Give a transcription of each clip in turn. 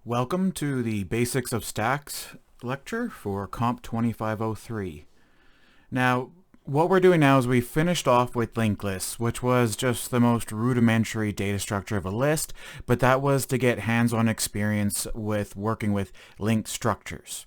Welcome to the Basics of Stacks lecture for Comp 2503. Now, what we're doing now is we finished off with linked lists, which was just the most rudimentary data structure of a list, but that was to get hands-on experience with working with linked structures.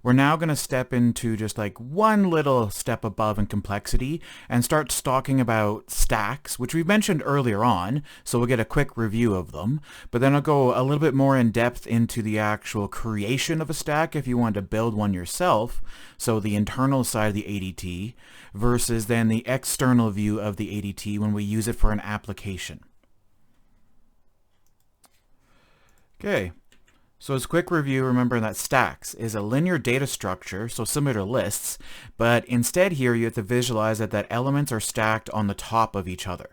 We're now going to step into just like one little step above in complexity and start talking about stacks, which we mentioned earlier on, so we'll get a quick review of them. But then I'll go a little bit more in depth into the actual creation of a stack if you want to build one yourself, so the internal side of the ADT, versus then the external view of the ADT when we use it for an application. Okay. So as a quick review, remember that stacks is a linear data structure, so similar to lists, but instead here you have to visualize that elements are stacked on the top of each other.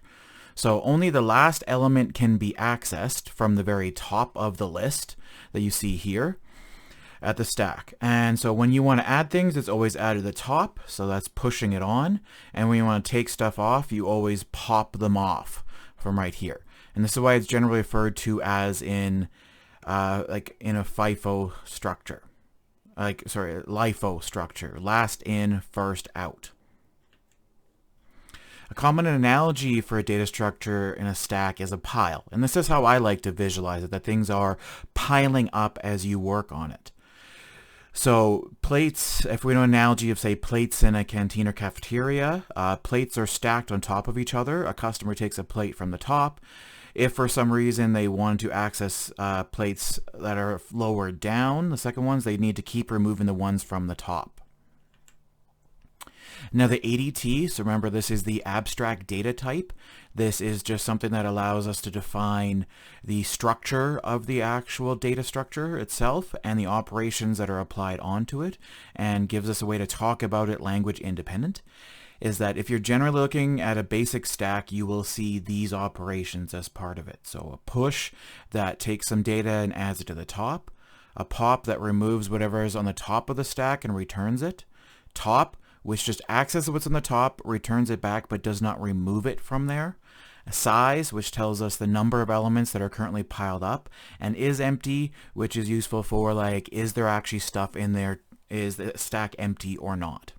So only the last element can be accessed from the very top of the list that you see here at the stack. And so when you want to add things, it's always added to the top, so that's pushing it on. And when you want to take stuff off, you always pop them off from right here. And this is why it's generally referred to as like in a FIFO structure, LIFO structure, last in, first out. A common analogy for a data structure in a stack is a pile, and this is how I like to visualize it, that things are piling up as you work on it. So plates, if we know an analogy of, say, plates in a canteen or cafeteria, plates are stacked on top of each other. A customer takes a plate from the top. If for some reason they want to access plates that are lower down, the second ones, they need to keep removing the ones from the top. Now the ADT, so remember this is the abstract data type. This is just something that allows us to define the structure of the actual data structure itself and the operations that are applied onto it, and gives us a way to talk about it language independent. Is that if you're generally looking at a basic stack, you will see these operations as part of it. So a push that takes some data and adds it to the top, a pop that removes whatever is on the top of the stack and returns it, top, which just accesses what's on the top, returns it back, but does not remove it from there, a size, which tells us the number of elements that are currently piled up, and is empty, which is useful for like, is there actually stuff in there, is the stack empty or not.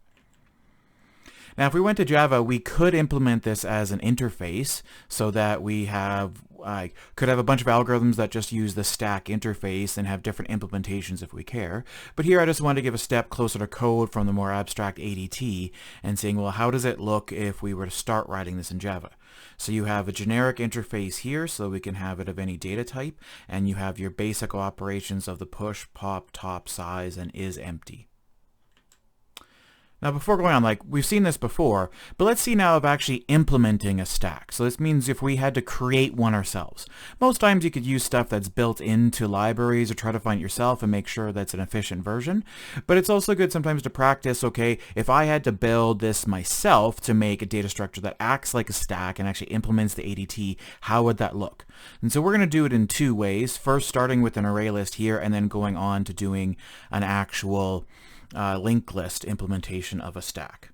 Now, if we went to Java, we could implement this as an interface so that we could have a bunch of algorithms that just use the stack interface and have different implementations if we care. But here I just wanted to give a step closer to code from the more abstract ADT and saying, well, how does it look if we were to start writing this in Java? So you have a generic interface here, so we can have it of any data type, and you have your basic operations of the push, pop, top, size, and is empty. Now before going on, we've seen this before, but let's see now of actually implementing a stack. So this means if we had to create one ourselves. Most times you could use stuff that's built into libraries or try to find it yourself and make sure that's an efficient version. But it's also good sometimes to practice, okay, if I had to build this myself to make a data structure that acts like a stack and actually implements the ADT, how would that look? And so we're going to do it in two ways. First, starting with an array list here and then going on to doing an actual linked list implementation of a stack.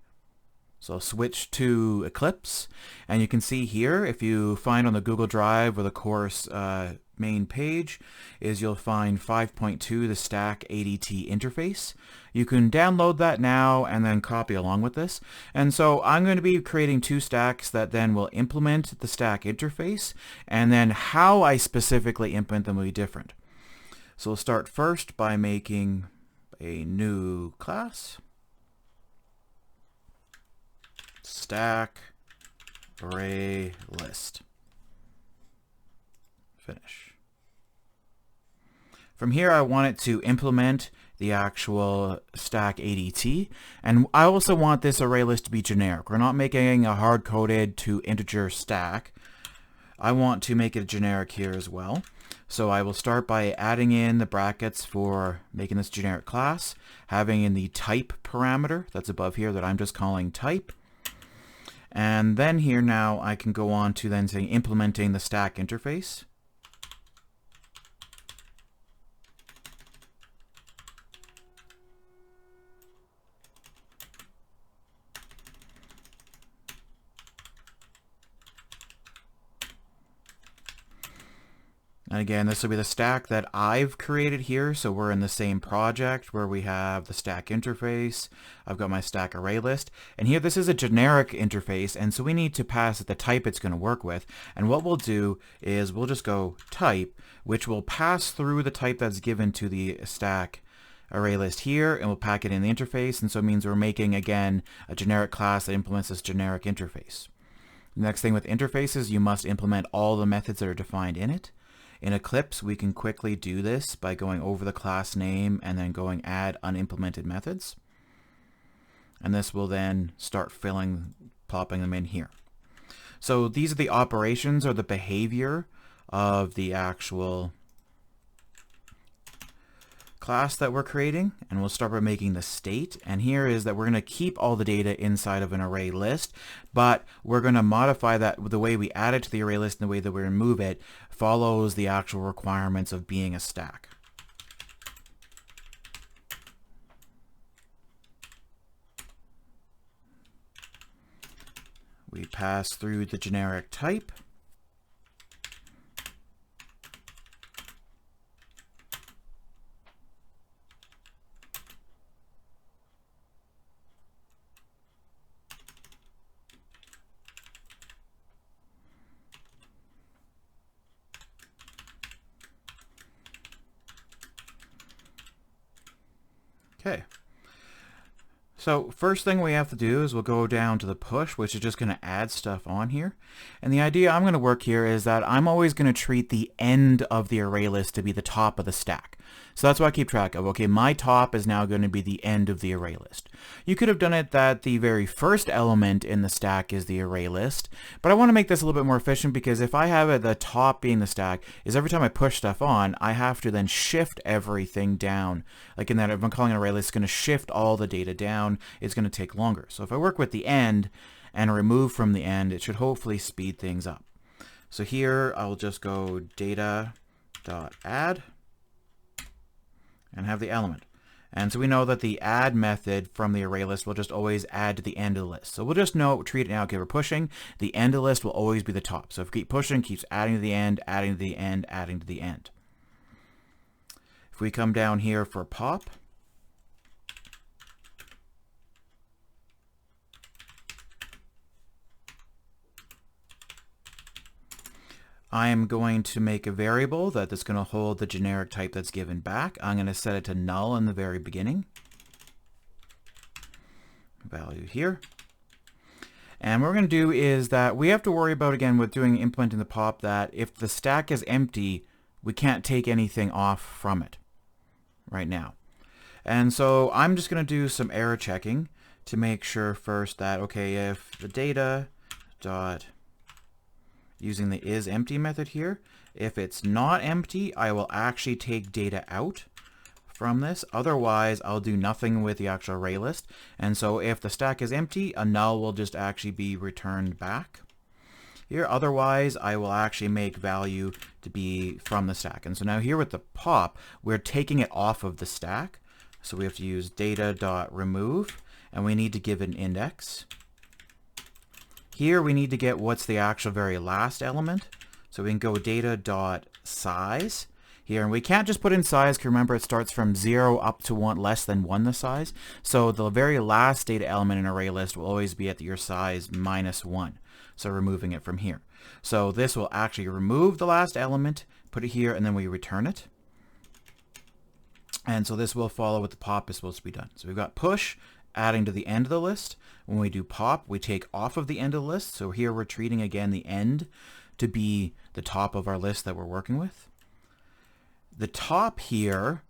So switch to Eclipse, and you can see here, if you find on the Google Drive or the course main page, you'll find 5.2, the stack ADT interface. You can download that now and then copy along with this. And so I'm going to be creating two stacks that then will implement the stack interface, and then how I specifically implement them will be different. So we'll start first by making a new class, stack array list. Finish. From here I want it to implement the actual stack ADT, and I also want this array list to be generic. We're not making a hard-coded to integer stack. I want to make it generic here as well. So I will start by adding in the brackets for making this generic class, having in the type parameter that's above here that I'm just calling type. And then here now I can go on to then saying implementing the stack interface. And again, this will be the stack that I've created here. So we're in the same project where we have the stack interface. I've got my stack array list. And here, this is a generic interface. And so we need to pass it the type it's going to work with. And what we'll do is we'll just go type, which will pass through the type that's given to the stack array list here, and we'll pack it in the interface. And so it means we're making, again, a generic class that implements this generic interface. The next thing with interfaces, you must implement all the methods that are defined in it. In Eclipse, we can quickly do this by going over the class name and then going add unimplemented methods. And this will then start plopping them in here. So these are the operations or the behavior of the actual class that we're creating, and we'll start by making the state. And here is that we're going to keep all the data inside of an array list, but we're going to modify that. The way we add it to the array list and the way that we remove it follows the actual requirements of being a stack. We pass through the generic type. Okay. So first thing we have to do is we'll go down to the push, which is just going to add stuff on here. And the idea I'm going to work here is that I'm always going to treat the end of the array list to be the top of the stack. So that's what I keep track of. Okay, my top is now going to be the end of the array list. You could have done it that the very first element in the stack is the array list, but I want to make this a little bit more efficient, because if I have it the top being the stack, is every time I push stuff on, I have to then shift everything down. Like in that, if I'm calling an array list, it's going to shift all the data down. It's going to take longer. So if I work with the end and remove from the end, it should hopefully speed things up. So here I'll just go data.add and have the element. And so we know that the add method from the array list will just always add to the end of the list. So we'll just treat it now, okay, we're pushing, the end of the list will always be the top. So if we keep pushing, keeps adding to the end, adding to the end, adding to the end. If we come down here for pop, I am going to make a variable that's going to hold the generic type that's given back. I'm going to set it to null in the very beginning. Value here. And what we're going to do is that we have to worry about, again, with implementing the pop, that if the stack is empty, we can't take anything off from it right now. And so I'm just going to do some error checking to make sure first that, okay, if the data dot using the isEmpty method here, if it's not empty, I will actually take data out from this. Otherwise, I'll do nothing with the actual array list. And so if the stack is empty, a null will just actually be returned back here. Otherwise, I will actually make value to be from the stack. And so now here with the pop, we're taking it off of the stack. So we have to use data.remove, and we need to give it an index. Here we need to get what's the actual very last element. So we can go data.size here, and we can't just put in size, because remember it starts from 0 up to 1 less than 1 the size. So the very last data element in an array list will always be at your size -1. So removing it from here. So this will actually remove the last element, put it here, and then we return it. And so this will follow what the pop is supposed to be done. So we've got push, adding to the end of the list. When we do pop, we take off of the end of the list. So here we're treating, again, the end to be the top of our list that we're working with. The top here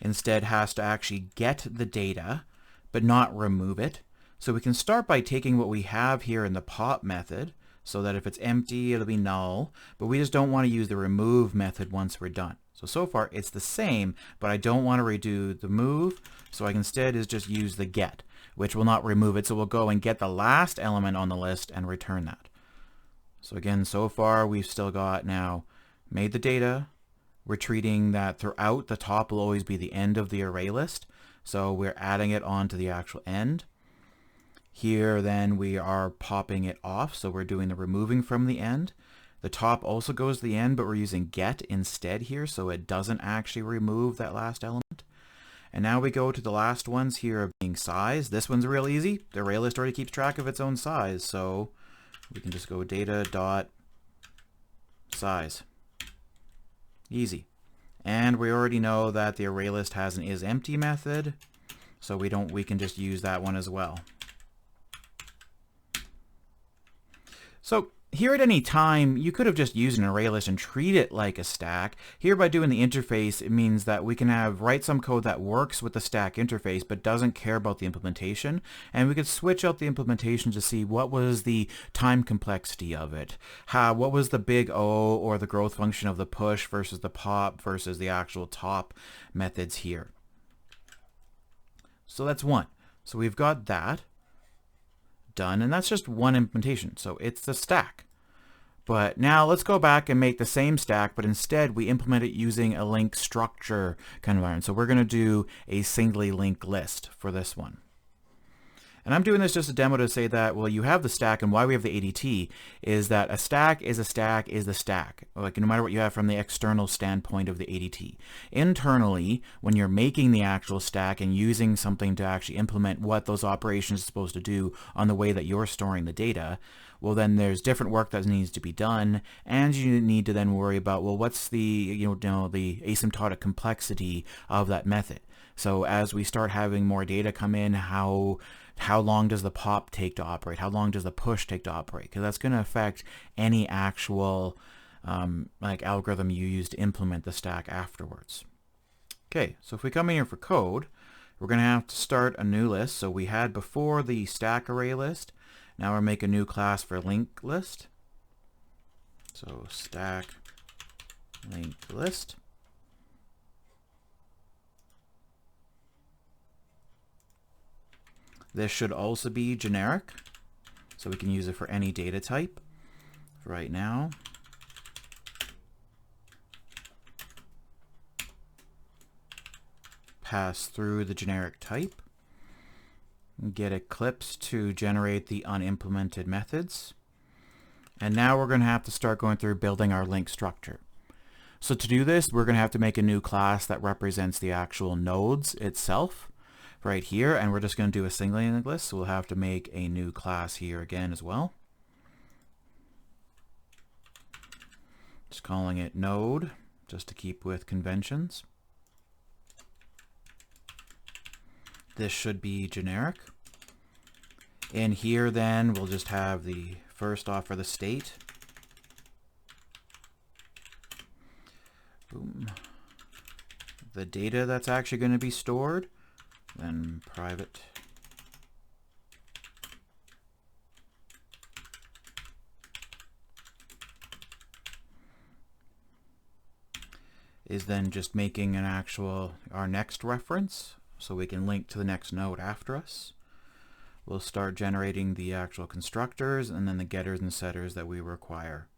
instead has to actually get the data, but not remove it. So we can start by taking what we have here in the pop method, so that if it's empty, it'll be null, but we just don't want to use the remove method once we're done. So far it's the same, but I don't want to redo the move, so I can instead is just use the get, which will not remove it. So we'll go and get the last element on the list and return that. So again, so far we've still got now made the data. We're treating that throughout the top will always be the end of the array list. So we're adding it onto the actual end. Here then we are popping it off, so we're doing the removing from the end. The top also goes to the end, but we're using get instead here, so it doesn't actually remove that last element. And now we go to the last ones here of being size. This one's real easy. The array list already keeps track of its own size, so we can just go data dot size. Easy. And we already know that the array list has an isEmpty method, so we can just use that one as well. So here at any time, you could have just used an array list and treat it like a stack. Here by doing the interface, it means that we can write some code that works with the stack interface but doesn't care about the implementation. And we could switch out the implementation to see what was the time complexity of it. What was the big O or the growth function of the push versus the pop versus the actual top methods here. So that's one. So we've got that done, and that's just one implementation, so it's the stack. But now let's go back and make the same stack, but instead we implement it using a link structure kind of environment. So we're going to do a singly linked list for this one. And I'm doing this just a demo to say that, well, you have the stack, and why we have the ADT is that a stack is a stack is the stack, like no matter what you have from the external standpoint of the ADT. Internally, when you're making the actual stack and using something to actually implement what those operations are supposed to do on the way that you're storing the data, well, then there's different work that needs to be done, and you need to then worry about, well, what's the the asymptotic complexity of that method. So as we start having more data come in, how long does the pop take to operate? How long does the push take to operate? Because that's going to affect any actual like algorithm you use to implement the stack afterwards. Okay, so if we come in here for code, we're going to have to start a new list. So we had before the stack array list. Now we're make a new class for linked list. So stack linked list. This should also be generic, so we can use it for any data type. Right now, pass through the generic type, get Eclipse to generate the unimplemented methods, and now we're going to have to start going through building our link structure. So to do this, we're going to have to make a new class that represents the actual nodes itself right here, and we're just going to do a singly linked list, so we'll have to make a new class here again as well. Just calling it node, just to keep with conventions. This should be generic. In here then, we'll just have the first off for the state. Boom. The data that's actually going to be stored. Then private is then just making an actual our next reference so we can link to the next node after us. We'll start generating the actual constructors and then the getters and setters that we require.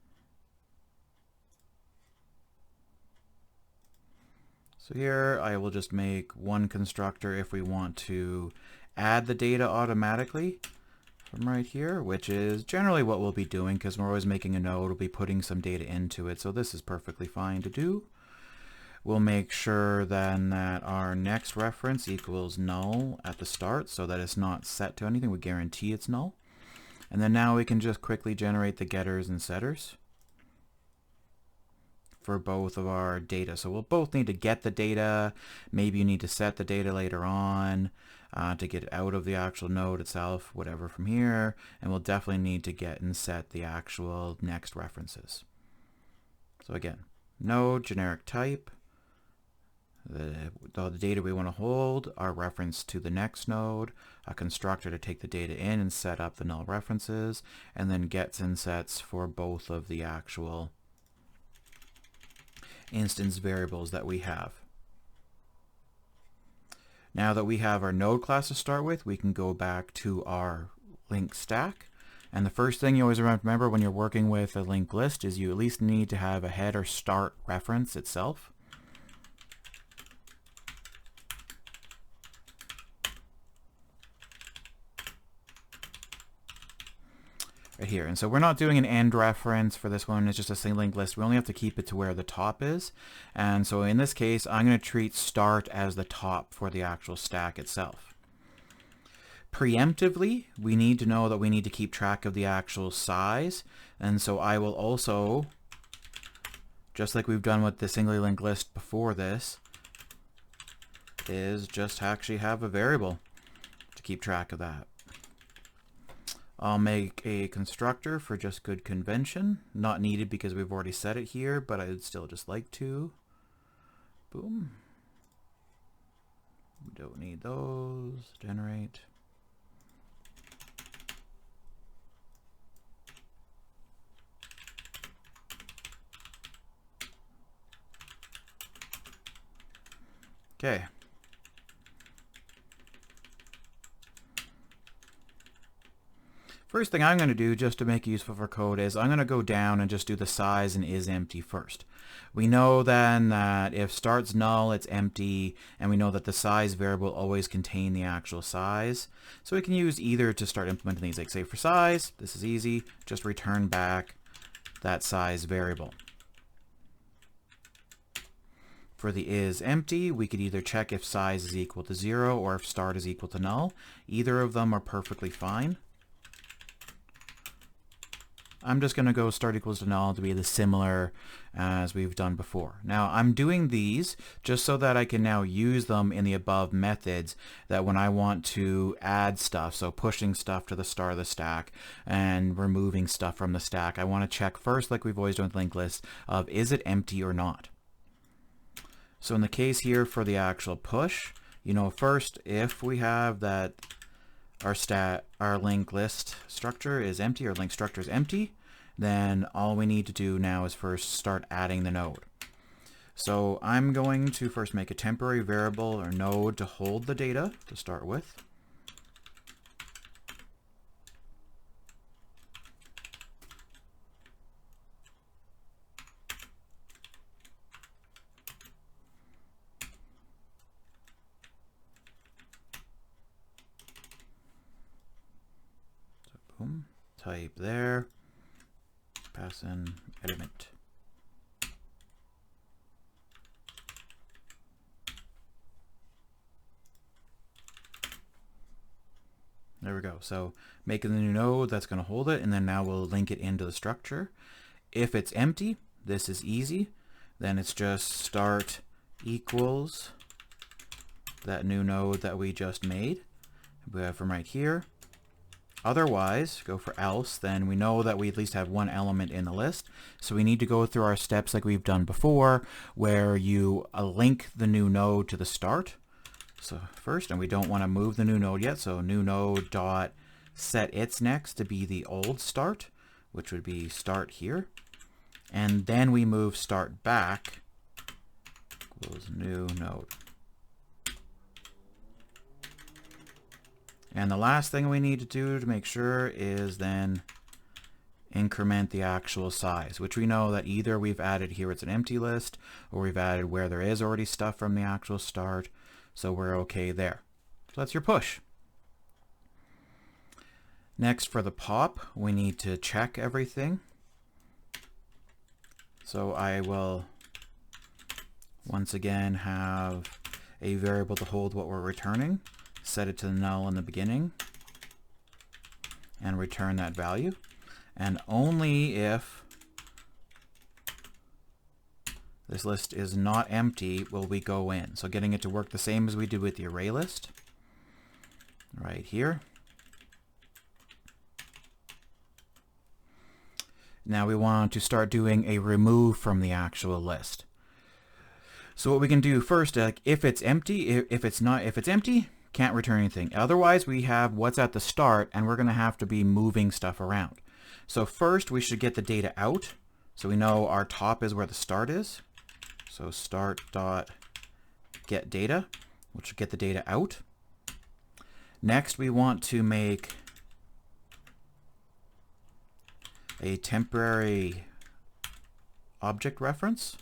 So here I will just make one constructor if we want to add the data automatically from right here, which is generally what we'll be doing because we're always making a node, we'll be putting some data into it, so this is perfectly fine to do. We'll make sure then that our next reference equals null at the start so that it's not set to anything, we guarantee it's null. And then now we can just quickly generate the getters and setters for both of our data. So we'll both need to get the data, maybe you need to set the data later on to get it out of the actual node itself, whatever from here, and we'll definitely need to get and set the actual next references. So again, node, generic type, the data we want to hold, our reference to the next node, a constructor to take the data in and set up the null references, and then gets and sets for both of the actual instance variables that we have. Now that we have our node class to start with, we can go back to our link stack. And the first thing you always remember when you're working with a linked list is you at least need to have a head or start reference itself. right here. And so we're not doing an end reference for this one. It's just a single linked list. We only have to keep it to where the top is. And so in this case, I'm going to treat start as the top for the actual stack itself. Preemptively, we need to know that we need to keep track of the actual size. And so I will also, just like we've done with the singly linked list before this, is just actually have a variable to keep track of that. I'll make a constructor for just good convention. Not needed because we've already set it here, but I'd still just like to. Boom. We don't need those. Generate. Okay. First thing I'm going to do, just to make it useful for code, is I'm going to go down and just do the size and is empty first. We know then that if start's null, it's empty, and we know that the size variable will always contain the actual size. So we can use either to start implementing these. Like say for size, this is easy, just return back that size variable. For the is empty, we could either check if size is equal to 0 or if start is equal to null. Either of them are perfectly fine. I'm just going to go start equals to null to be the similar as we've done before. Now I'm doing these just so that I can now use them in the above methods that when I want to add stuff, so pushing stuff to the start of the stack and removing stuff from the stack, I want to check first, like we've always done with linked lists, of is it empty or not. So in the case here for the actual push, you know, first if we have that our linked list structure is empty, or linked structure is empty, then all we need to do now is first start adding the node. So I'm going to first make a temporary variable or node to hold the data to start with. Boom, type there, pass in element. There we go. So making the new node, that's going to hold it, and then now we'll link it into the structure. If it's empty, this is easy. Then it's just start equals that new node that we just made. We have from right here. Otherwise, go for else, then we know that we at least have one element in the list. So we need to go through our steps like we've done before, where you link the new node to the start. So first, and we don't want to move the new node yet, so new node dot set its next to be the old start, which would be start here. And then we move start back, equals new node. And the last thing we need to do to make sure is then increment the actual size, which we know that either we've added here it's an empty list, or we've added where there is already stuff from the actual start, so we're okay there. So that's your push. Next for the pop, we need to check everything. So I will once again have a variable to hold what we're returning. Set it to null in the beginning and return that value. And only if this list is not empty will we go in. So getting it to work the same as we did with the array list right here. Now we want to start doing a remove from the actual list. So what we can do first, like if it's empty, if it's empty, can't return anything. Otherwise, we have what's at the start, and we're going to have to be moving stuff around. So first, we should get the data out. So we know our top is where the start is. So start dot get data, which will get the data out. Next, we want to make a temporary object reference,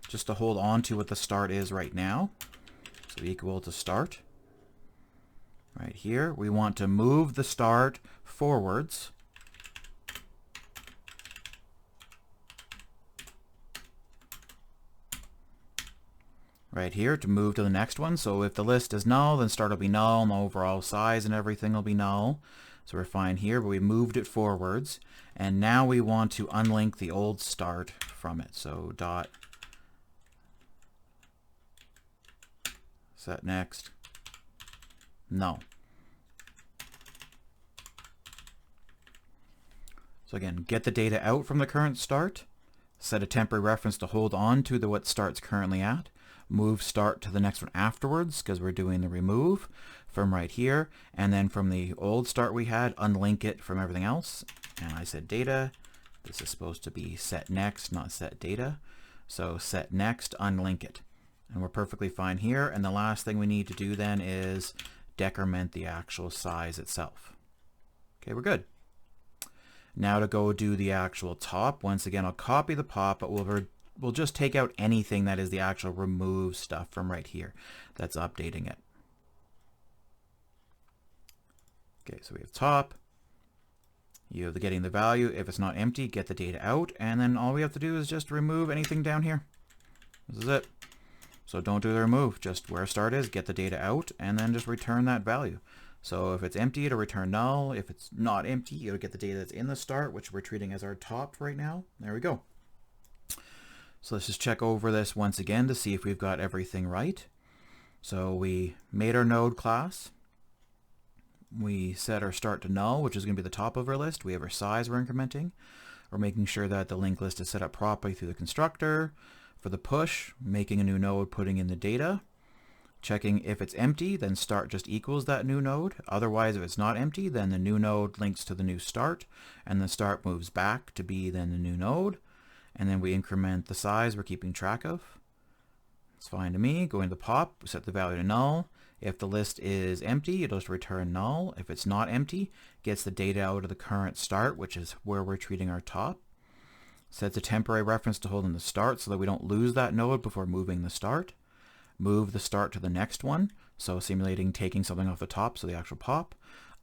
just to hold on to what the start is right now. So equal to start. Right here, we want to move the start forwards. right here to move to the next one. So if the list is null, then start will be null, and the overall size and everything will be null. So we're fine here, but we moved it forwards. And now we want to unlink the old start from it. So dot set next null. So again, get the data out from the current start, set a temporary reference to hold on to what start's currently at, move start to the next one afterwards because we're doing the remove from right here, and then from the old start we had, unlink it from everything else. And I said data. This is supposed to be set next, not set data. So set next, unlink it. And we're perfectly fine here. And the last thing we need to do then is decrement the actual size itself. Okay, we're good. Now to go do the actual top. Once again, I'll copy the pop, but we'll just take out anything that is the actual remove stuff from right here that's updating it. Okay, so we have top. You have the getting the value. If it's not empty, get the data out, and then all we have to do is just remove anything down here. This is it. So don't do the remove, just where start is, get the data out, and then just return that value. So if it's empty, it'll return null. If it's not empty, it'll get the data that's in the start, which we're treating as our top right now. There we go. So let's just check over this once again to see if we've got everything right. So we made our node class. We set our start to null, which is going to be the top of our list. We have our size we're incrementing. We're making sure that the linked list is set up properly through the constructor. For the push, making a new node, putting in the data. Checking if it's empty, then start just equals that new node. Otherwise, if it's not empty, then the new node links to the new start, and the start moves back to be then the new node. And then we increment the size we're keeping track of. It's fine to me. Go into the pop, set the value to null. If the list is empty, it'll just return null. If it's not empty, gets the data out of the current start, which is where we're treating our top. Sets a temporary reference to hold in the start so that we don't lose that node before moving the start. Move the start to the next one, so simulating taking something off the top, so the actual pop.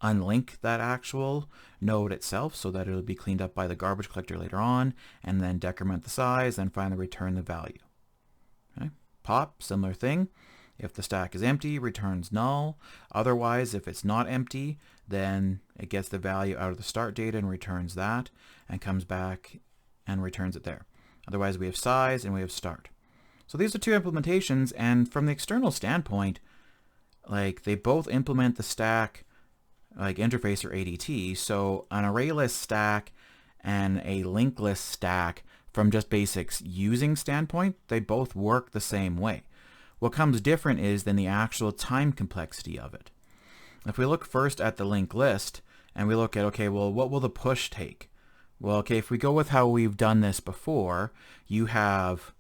Unlink that actual node itself so that it'll be cleaned up by the garbage collector later on, and then decrement the size, and finally return the value. Okay. Pop, similar thing. If the stack is empty, returns null. Otherwise, if it's not empty, then it gets the value out of the start data and returns that, and comes back and returns it there. Otherwise, we have size and we have start. So these are two implementations, and from the external standpoint, like they both implement the stack like interface or ADT. So an array list stack and a linked list stack, from just basics using standpoint, they both work the same way. What comes different is then the actual time complexity of it. If we look first at the linked list and we look at, okay, well, what will the push take? Well, okay, if we go with how we've done this before, you have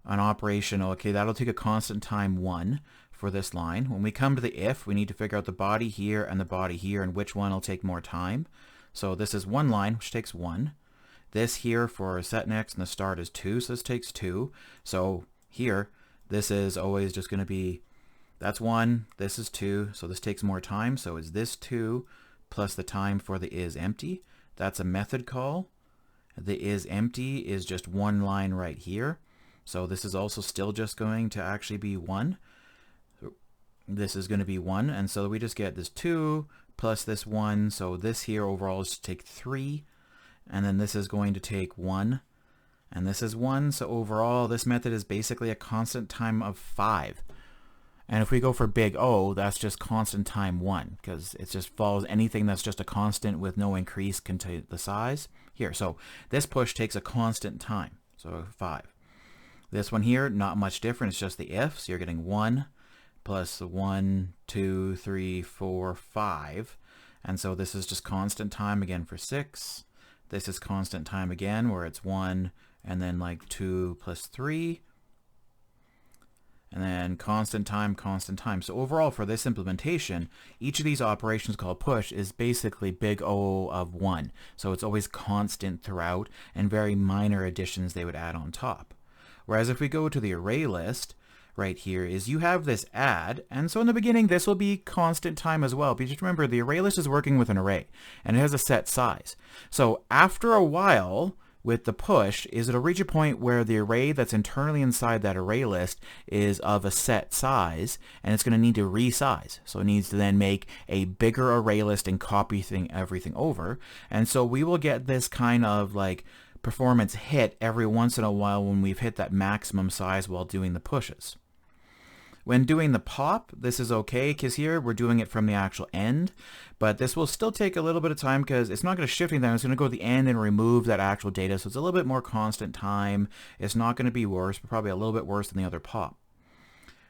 an operation, okay, that'll take a constant time 1 for this line. When we come to the if, we need to figure out the body here and the body here and which one will take more time. So this is one line, which takes 1. This here for set next and the start is 2, so this takes 2. So here, this is always just going to be, that's 1, this is 2, so this takes more time. So is this 2 plus the time for the is empty? That's a method call. The is empty is just one line right here. So this is also still just going to actually be 1. This is going to be 1, and so we just get this 2 plus this 1. So this here overall is to take 3, and then this is going to take 1, and this is 1. So overall, this method is basically a constant time of 5. And if we go for big O, that's just constant time 1, because it just follows anything that's just a constant with no increase can take the size. Here, so this push takes a constant time, so 5. This one here, not much different, it's just the if, so you're getting 1 plus 1, 2, 3, 4, 5. And so this is just constant time again for 6. This is constant time again, where it's 1, and then like 2 plus 3. And then constant time, constant time. So overall for this implementation, each of these operations called push is basically big O of 1. So it's always constant throughout, and very minor additions they would add on top. Whereas if we go to the array list, right here is you have this add, and so in the beginning this will be constant time as well. But just remember, the array list is working with an array, and it has a set size. So after a while, with the push is it'll reach a point where the array that's internally inside that array list is of a set size, and it's going to need to resize. So it needs to then make a bigger array list and copy everything over. And so we will get this kind of like performance hit every once in a while when we've hit that maximum size while doing the pushes. When doing the pop, this is okay because here we're doing it from the actual end, but this will still take a little bit of time because it's not going to shift anything. It's going to go to the end and remove that actual data, so it's a little bit more constant time. It's not going to be worse, but probably a little bit worse than the other pop.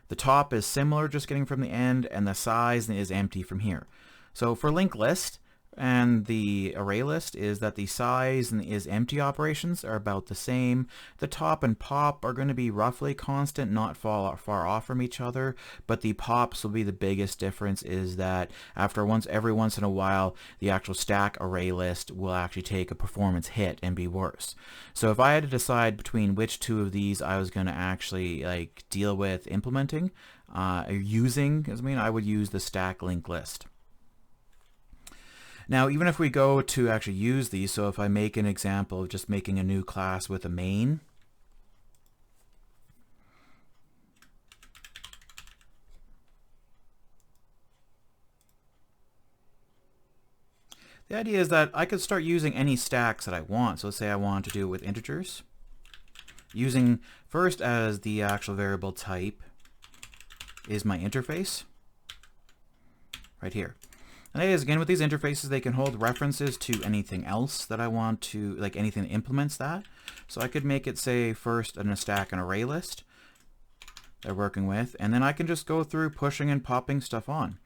The top is similar, just getting from the end, and the size is empty from here. So for linked list and the array list is that the size and is empty operations are about the same. The top and pop are going to be roughly constant, not far off from each other, but the pops will be the biggest difference is that every once in a while the actual stack array list will actually take a performance hit and be worse. So if I had to decide between which two of these I was going to actually like deal with implementing I would use the stack linked list. Now, even if we go to actually use these, so if I make an example of just making a new class with a main, the idea is that I could start using any stacks that I want. So let's say I want to do it with integers, using first as the actual variable type is my interface right here. And that is, again, with these interfaces, they can hold references to anything else that I want to, like anything that implements that. So I could make it say first in a stack an array list they're working with, and then I can just go through pushing and popping stuff on.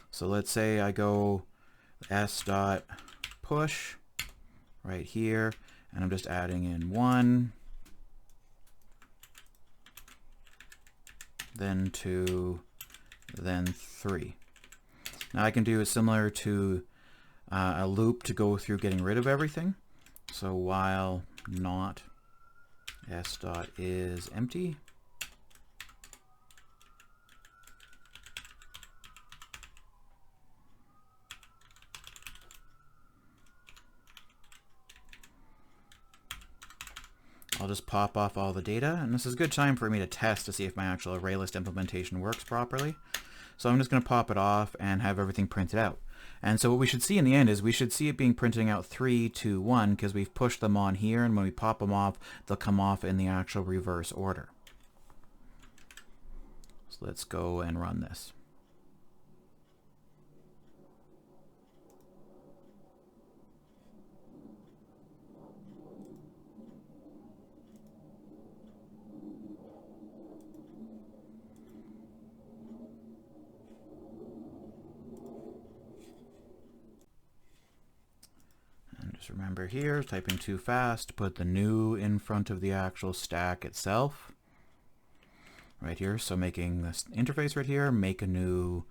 So let's say I go s.push right here, and I'm just adding in 1, then 2, then 3. Now I can do it similar to a loop to go through getting rid of everything. So while not s dot is empty, I'll just pop off all the data, and this is a good time for me to test to see if my actual array list implementation works properly. So I'm just going to pop it off and have everything printed out. And so what we should see in the end is we should see it being printing out 3, 2, 1 because we've pushed them on here, and when we pop them off, they'll come off in the actual reverse order. So let's go and run this. Just remember here, typing too fast, put the new in front of the actual stack itself. Right here, so making this interface right here, make a new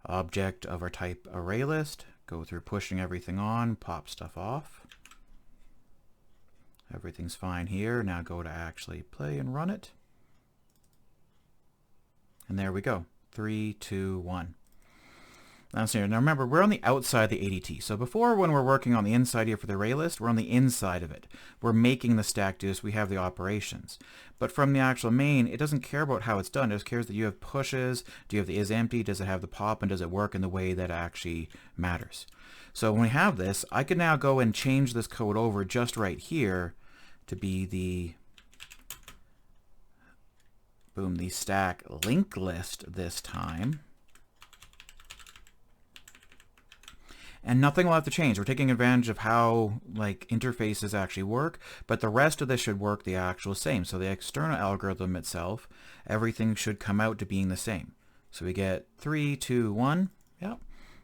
object of our type array list, go through pushing everything on, pop stuff off. Everything's fine here. Now go to actually play and run it. And there we go, 3, 2, 1. Now remember, we're on the outside of the ADT. So before, when we're working on the inside here for the array list, we're on the inside of it. We're making the stack do this. We have the operations. But from the actual main, it doesn't care about how it's done. It just cares that you have pushes. Do you have the is empty? Does it have the pop? And does it work in the way that actually matters? So when we have this, I can now go and change this code over just right here to be the the stack linked list this time. And nothing will have to change. We're taking advantage of how like interfaces actually work, but the rest of this should work the actual same. So the external algorithm itself, everything should come out to being the same. So we get 3, 2, 1. Yep.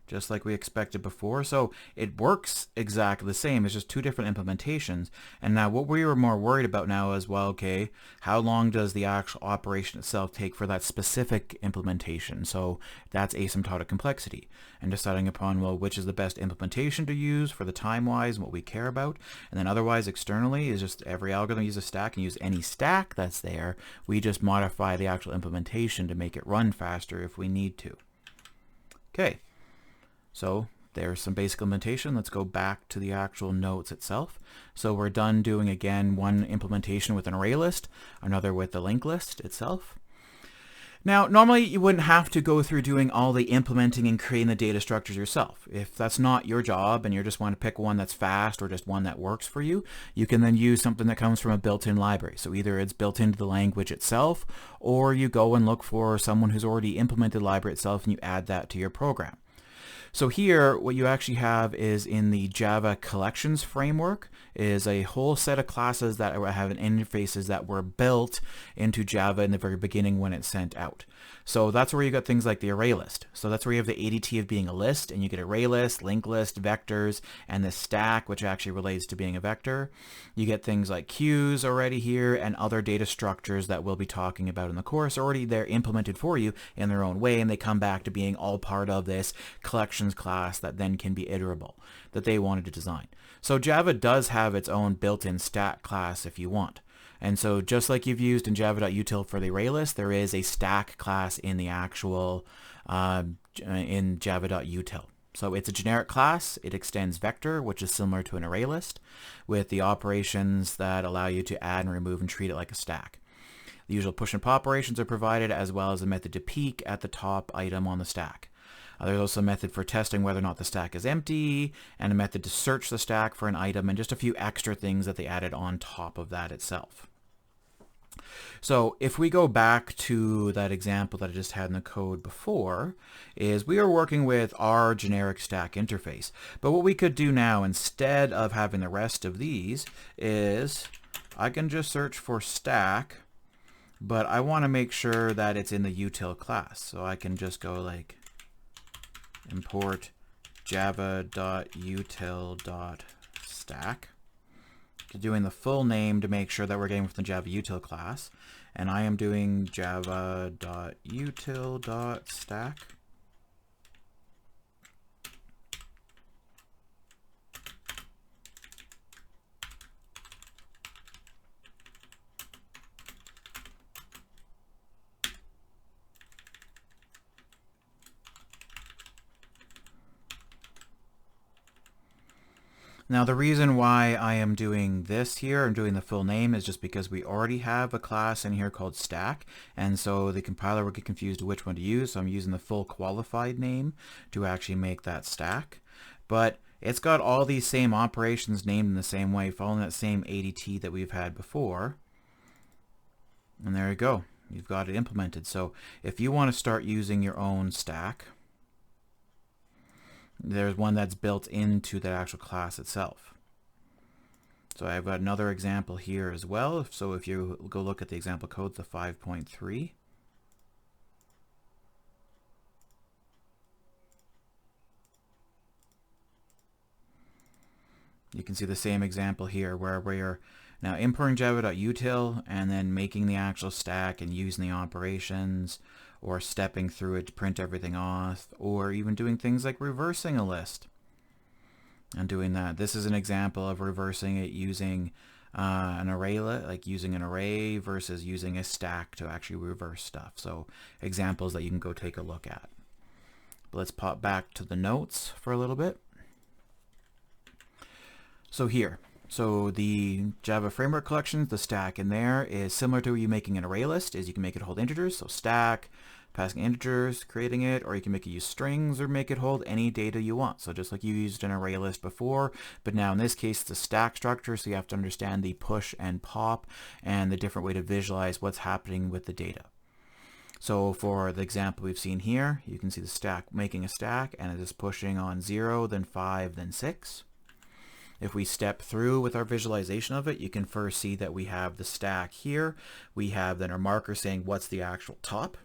Just like we expected before. So it works exactly the same. It's just two different implementations. And now what we were more worried about now is, well, okay, how long does the actual operation itself take for that specific implementation? So that's asymptotic complexity. And deciding upon, well, which is the best implementation to use for the time-wise and what we care about. And then otherwise, externally, is just every algorithm uses a stack and use any stack that's there. We just modify the actual implementation to make it run faster if we need to. Okay. So There's some basic implementation. Let's go back to the actual notes itself. So we're done doing, again, one implementation with an array list, another with the linked list itself. Now, normally you wouldn't have to go through doing all the implementing and creating the data structures yourself. If that's not your job and you just want to pick one that's fast or just one that works for you, you can then use something that comes from a built-in library. So either it's built into the language itself, or you go and look for someone who's already implemented the library itself and you add that to your program. So here, what you actually have is in the Java collections framework is a whole set of classes that have interfaces that were built into Java in the very beginning when it's sent out. So that's where you got things like the array list. So that's where you have the ADT of being a list, and you get array list, linked list, vectors, and the stack, which actually relates to being a vector. You get things like queues already here, and other data structures that we'll be talking about in the course. Already they're implemented for you in their own way, and they come back to being all part of this collections class that then can be iterable, that they wanted to design. So Java does have its own built-in stack class if you want. And so just like you've used in java.util for the array list, there is a stack class in the actual, in java.util. So it's a generic class. It extends vector, which is similar to an array list, with the operations that allow you to add and remove and treat it like a stack. The usual push and pop operations are provided, as well as a method to peek at the top item on the stack. There's also a method for testing whether or not the stack is empty, and a method to search the stack for an item, and just a few extra things that they added on top of that itself. So if we go back to that example that I just had in the code before, is we are working with our generic stack interface. But what we could do now, instead of having the rest of these, is I can just search for stack, but I want to make sure that it's in the util class. So I can just go like import java.util.stack, doing the full name to make sure that we're getting from the Java util class, and I am doing java.util.stack. Now the reason why I am doing this here, I'm doing the full name, is just because we already have a class in here called stack, and so the compiler will get confused which one to use, so I'm using the full qualified name to actually make that stack. But it's got all these same operations named in the same way, following that same ADT that we've had before. And there you go. You've got it implemented. So if you want to start using your own stack, there's one that's built into that actual class itself. So I've got another example here as well. So if you go look at the example code, the 5.3, you can see the same example here where we're now importing java.util and then making the actual stack and using the operations, or stepping through it to print everything off, or even doing things like reversing a list and doing that. This is an example of reversing it using an array, like using an array versus using a stack to actually reverse stuff. So examples that you can go take a look at. But let's pop back to the notes for a little bit. So here, so the Java framework collections, the stack in there is similar to you making an array list, is you can make it hold integers, so stack, passing integers, creating it, or you can make it use strings or make it hold any data you want. So just like you used an array list before, but now in this case it's a stack structure, so you have to understand the push and pop and the different way to visualize what's happening with the data. So for the example we've seen here, you can see the stack making a stack, and it is pushing on 0, then 5, then 6. If we step through with our visualization of it, you can first see that we have the stack here. We have then our marker saying what's the actual top.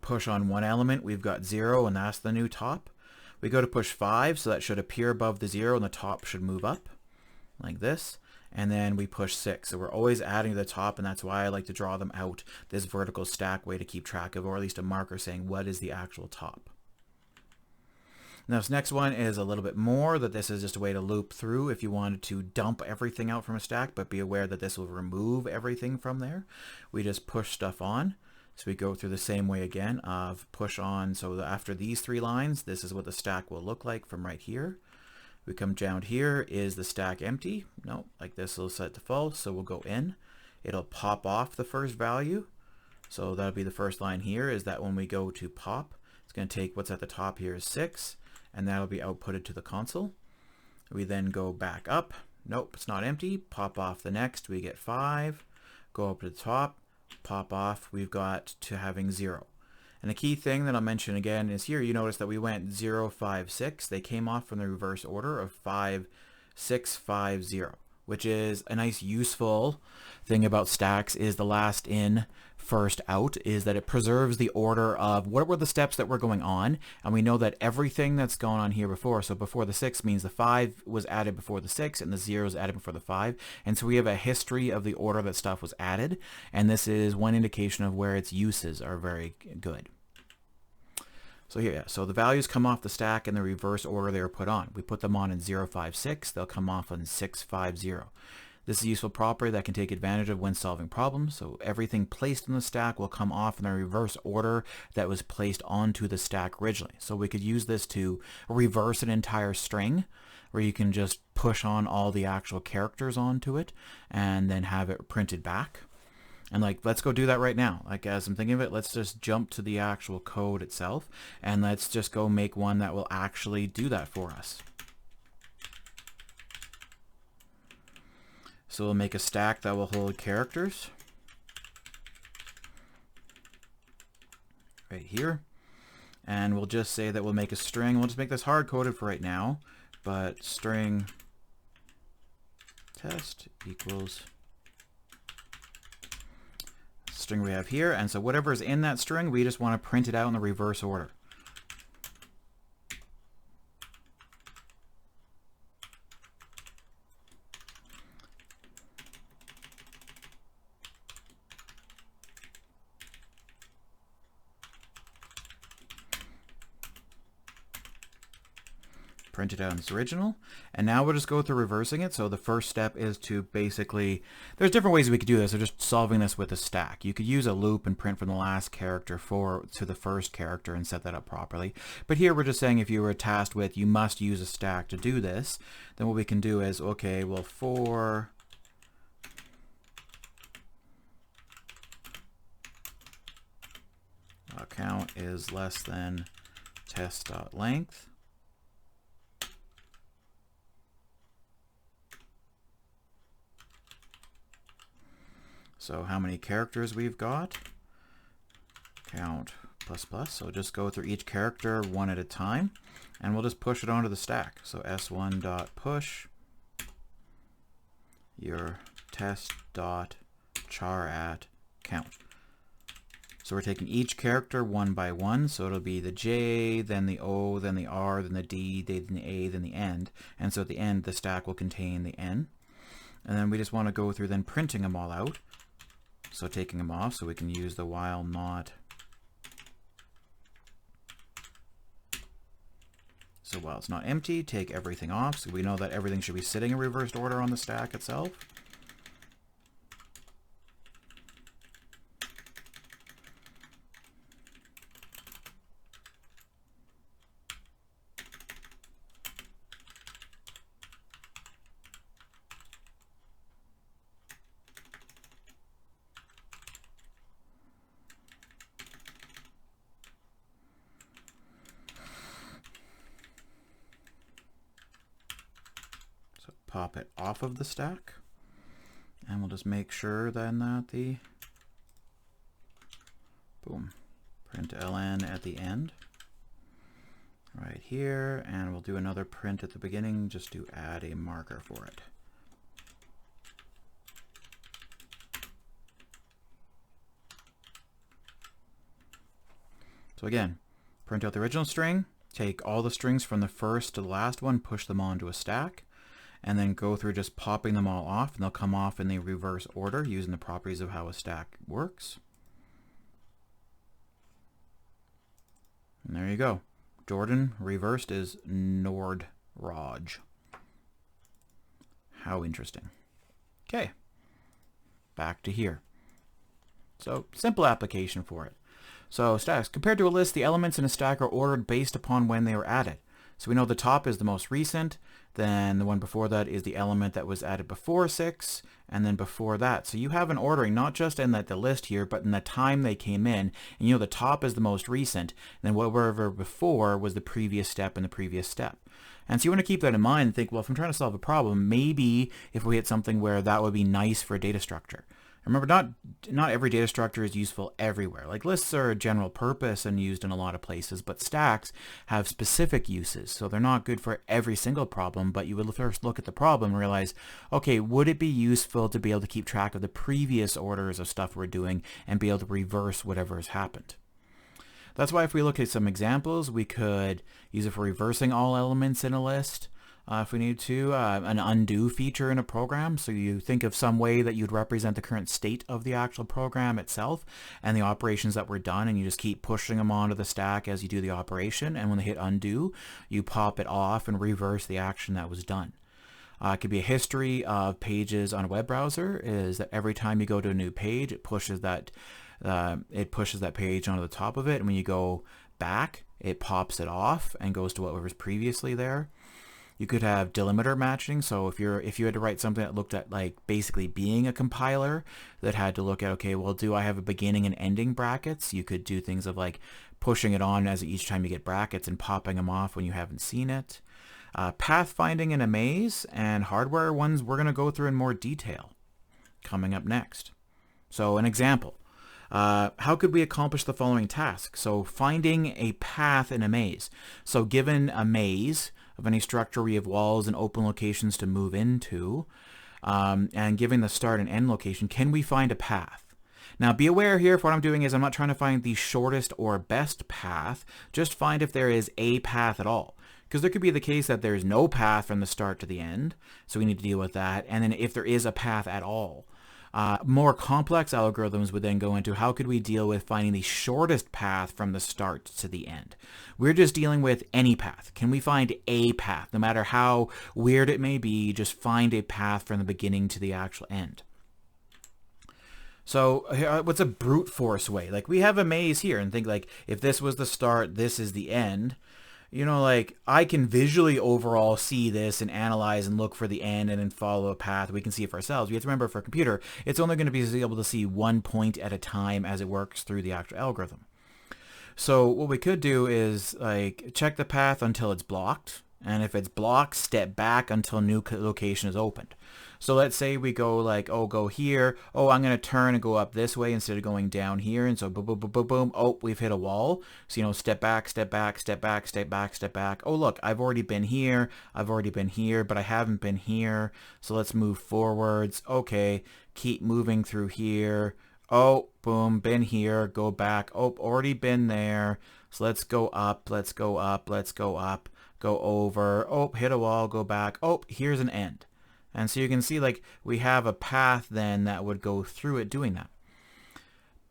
Push on one element, we've got 0, and that's the new top. We go to push 5, so that should appear above the 0, and the top should move up like this. And then we push 6, so we're always adding to the top, and that's why I like to draw them out this vertical stack way to keep track of, or at least a marker saying what is the actual top. Now this next one is a little bit more, that this is just a way to loop through if you wanted to dump everything out from a stack, but be aware that this will remove everything from there. We just push stuff on. So we go through the same way again of push on. So after these 3 lines, this is what the stack will look like from right here. We come down here, is the stack empty? No, like this will set to false, so we'll go in. It'll pop off the first value. So that'll be the first line here, is that when we go to pop, it's going to take what's at the top here is 6, and that'll be outputted to the console. We then go back up. Nope, it's not empty. Pop off the next, we get 5. Go up to the top, pop off, we've got to having 0. And the key thing that I'll mention again is here, you notice that we went 0, 5, 6. They came off from the reverse order of 5, 6, 5, 0, which is a nice useful thing about stacks, is the last in, first out, is that it preserves the order of what were the steps that were going on. And we know that everything that's gone on here before, so before the 6 means the 5 was added before the 6 and the 0 was added before the 5. And so we have a history of the order that stuff was added. And this is one indication of where its uses are very good. So here, so the values come off the stack in the reverse order they were put on. We put them on in 0, 5, 6. They'll come off in 6, 5, 0. This is a useful property that can take advantage of when solving problems. So everything placed in the stack will come off in the reverse order that was placed onto the stack originally. So we could use this to reverse an entire string, where you can just push on all the actual characters onto it and then have it printed back. And like, let's go do that right now. Like, as I'm thinking of it, let's just jump to the actual code itself, and let's just go make one that will actually do that for us. So we'll make a stack that will hold characters right here. And we'll just say that we'll make a string. We'll just make this hard-coded for right now, but string test equals string we have here. And so whatever is in that string, we just want to print it out in the reverse order. Print it out in its original, and now we'll just go through reversing it. So the first step is to basically, there's different ways we could do this. So just solving this with a stack. You could use a loop and print from the last character to the first character and set that up properly. But here we're just saying if you were tasked with you must use a stack to do this, then what we can do is, okay, well, for count is less than test.length. So how many characters we've got? Count plus plus. So just go through each character one at a time, and we'll just push it onto the stack. So s1.push your test.char at count. So we're taking each character one by one. So it'll be the J, then the O, then the R, then the D, then the A, then the end. And so at the end, the stack will contain the N. And then we just want to go through then printing them all out. So taking them off, so we can use the while not. So while it's not empty, take everything off. So we know that everything should be sitting in reversed order on the stack itself. Pop it off of the stack, and we'll just make sure then that the boom, print ln at the end right here, and we'll do another print at the beginning just to add a marker for it. So again, print out the original string, take all the strings from the first to the last one, push them onto a stack, and then go through just popping them all off, and they'll come off in the reverse order using the properties of how a stack works. And there you go. Jordan reversed is Nordroj. How interesting. Okay, back to here. So simple application for it. So stacks. Compared to a list, the elements in a stack are ordered based upon when they were added. So we know the top is the most recent, then the one before that is the element that was added before 6, and then before that. So you have an ordering not just in the list here, but in the time they came in. And you know the top is the most recent, and then whatever before was the previous step and the previous step. And so you want to keep that in mind and think, well, if I'm trying to solve a problem, maybe if we hit something where that would be nice for a data structure. Remember, not every data structure is useful everywhere. Like lists are a general purpose and used in a lot of places, but stacks have specific uses. So they're not good for every single problem, but you would first look at the problem and realize, okay, would it be useful to be able to keep track of the previous orders of stuff we're doing and be able to reverse whatever has happened? That's why if we look at some examples, we could use it for reversing all elements in a list. If we need to, an undo feature in a program. So you think of some way that you'd represent the current state of the actual program itself and the operations that were done, and you just keep pushing them onto the stack as you do the operation. And when they hit undo, you pop it off and reverse the action that was done. It could be a history of pages on a web browser, is that every time you go to a new page, it pushes that page onto the top of it. And when you go back, it pops it off and goes to what was previously there. You could have delimiter matching. So if you had to write something that looked at like basically being a compiler that had to look at, okay, well, do I have a beginning and ending brackets? You could do things of like pushing it on as each time you get brackets and popping them off when you haven't seen it. Pathfinding in a maze and hardware ones we're going to go through in more detail coming up next. So an example. How could we accomplish the following task? So finding a path in a maze. So given a maze of any structure where you have walls and open locations to move into, and given the start and end location, can we find a path? Now be aware here, if what I'm doing is I'm not trying to find the shortest or best path, just find if there is a path at all. Because there could be the case that there's no path from the start to the end, so we need to deal with that. And then if there is a path at all, more complex algorithms would then go into how could we deal with finding the shortest path from the start to the end. We're just dealing with any path. Can we find a path? No matter how weird it may be, just find a path from the beginning to the actual end. So what's a brute force way? Like we have a maze here and think like if this was the start, this is the end. You know, like I can visually overall see this and analyze and look for the end and then follow a path. We can see it for ourselves. We have to remember for a computer, it's only going to be able to see one point at a time as it works through the actual algorithm. So what we could do is like check the path until it's blocked. And if it's blocked, step back until new location is opened. So let's say we go like, oh, go here. Oh, I'm going to turn and go up this way instead of going down here. And so boom, boom, boom, boom, boom. Oh, we've hit a wall. So, you know, step back, step back, step back, step back, step back. Oh, look, I've already been here. I've already been here, but I haven't been here. So let's move forwards. Okay, keep moving through here. Oh, boom, been here. Go back. Oh, already been there. So let's go up. Let's go up. Let's go up. Go over. Oh, hit a wall. Go back. Oh, here's an end. And so you can see like we have a path then that would go through it doing that.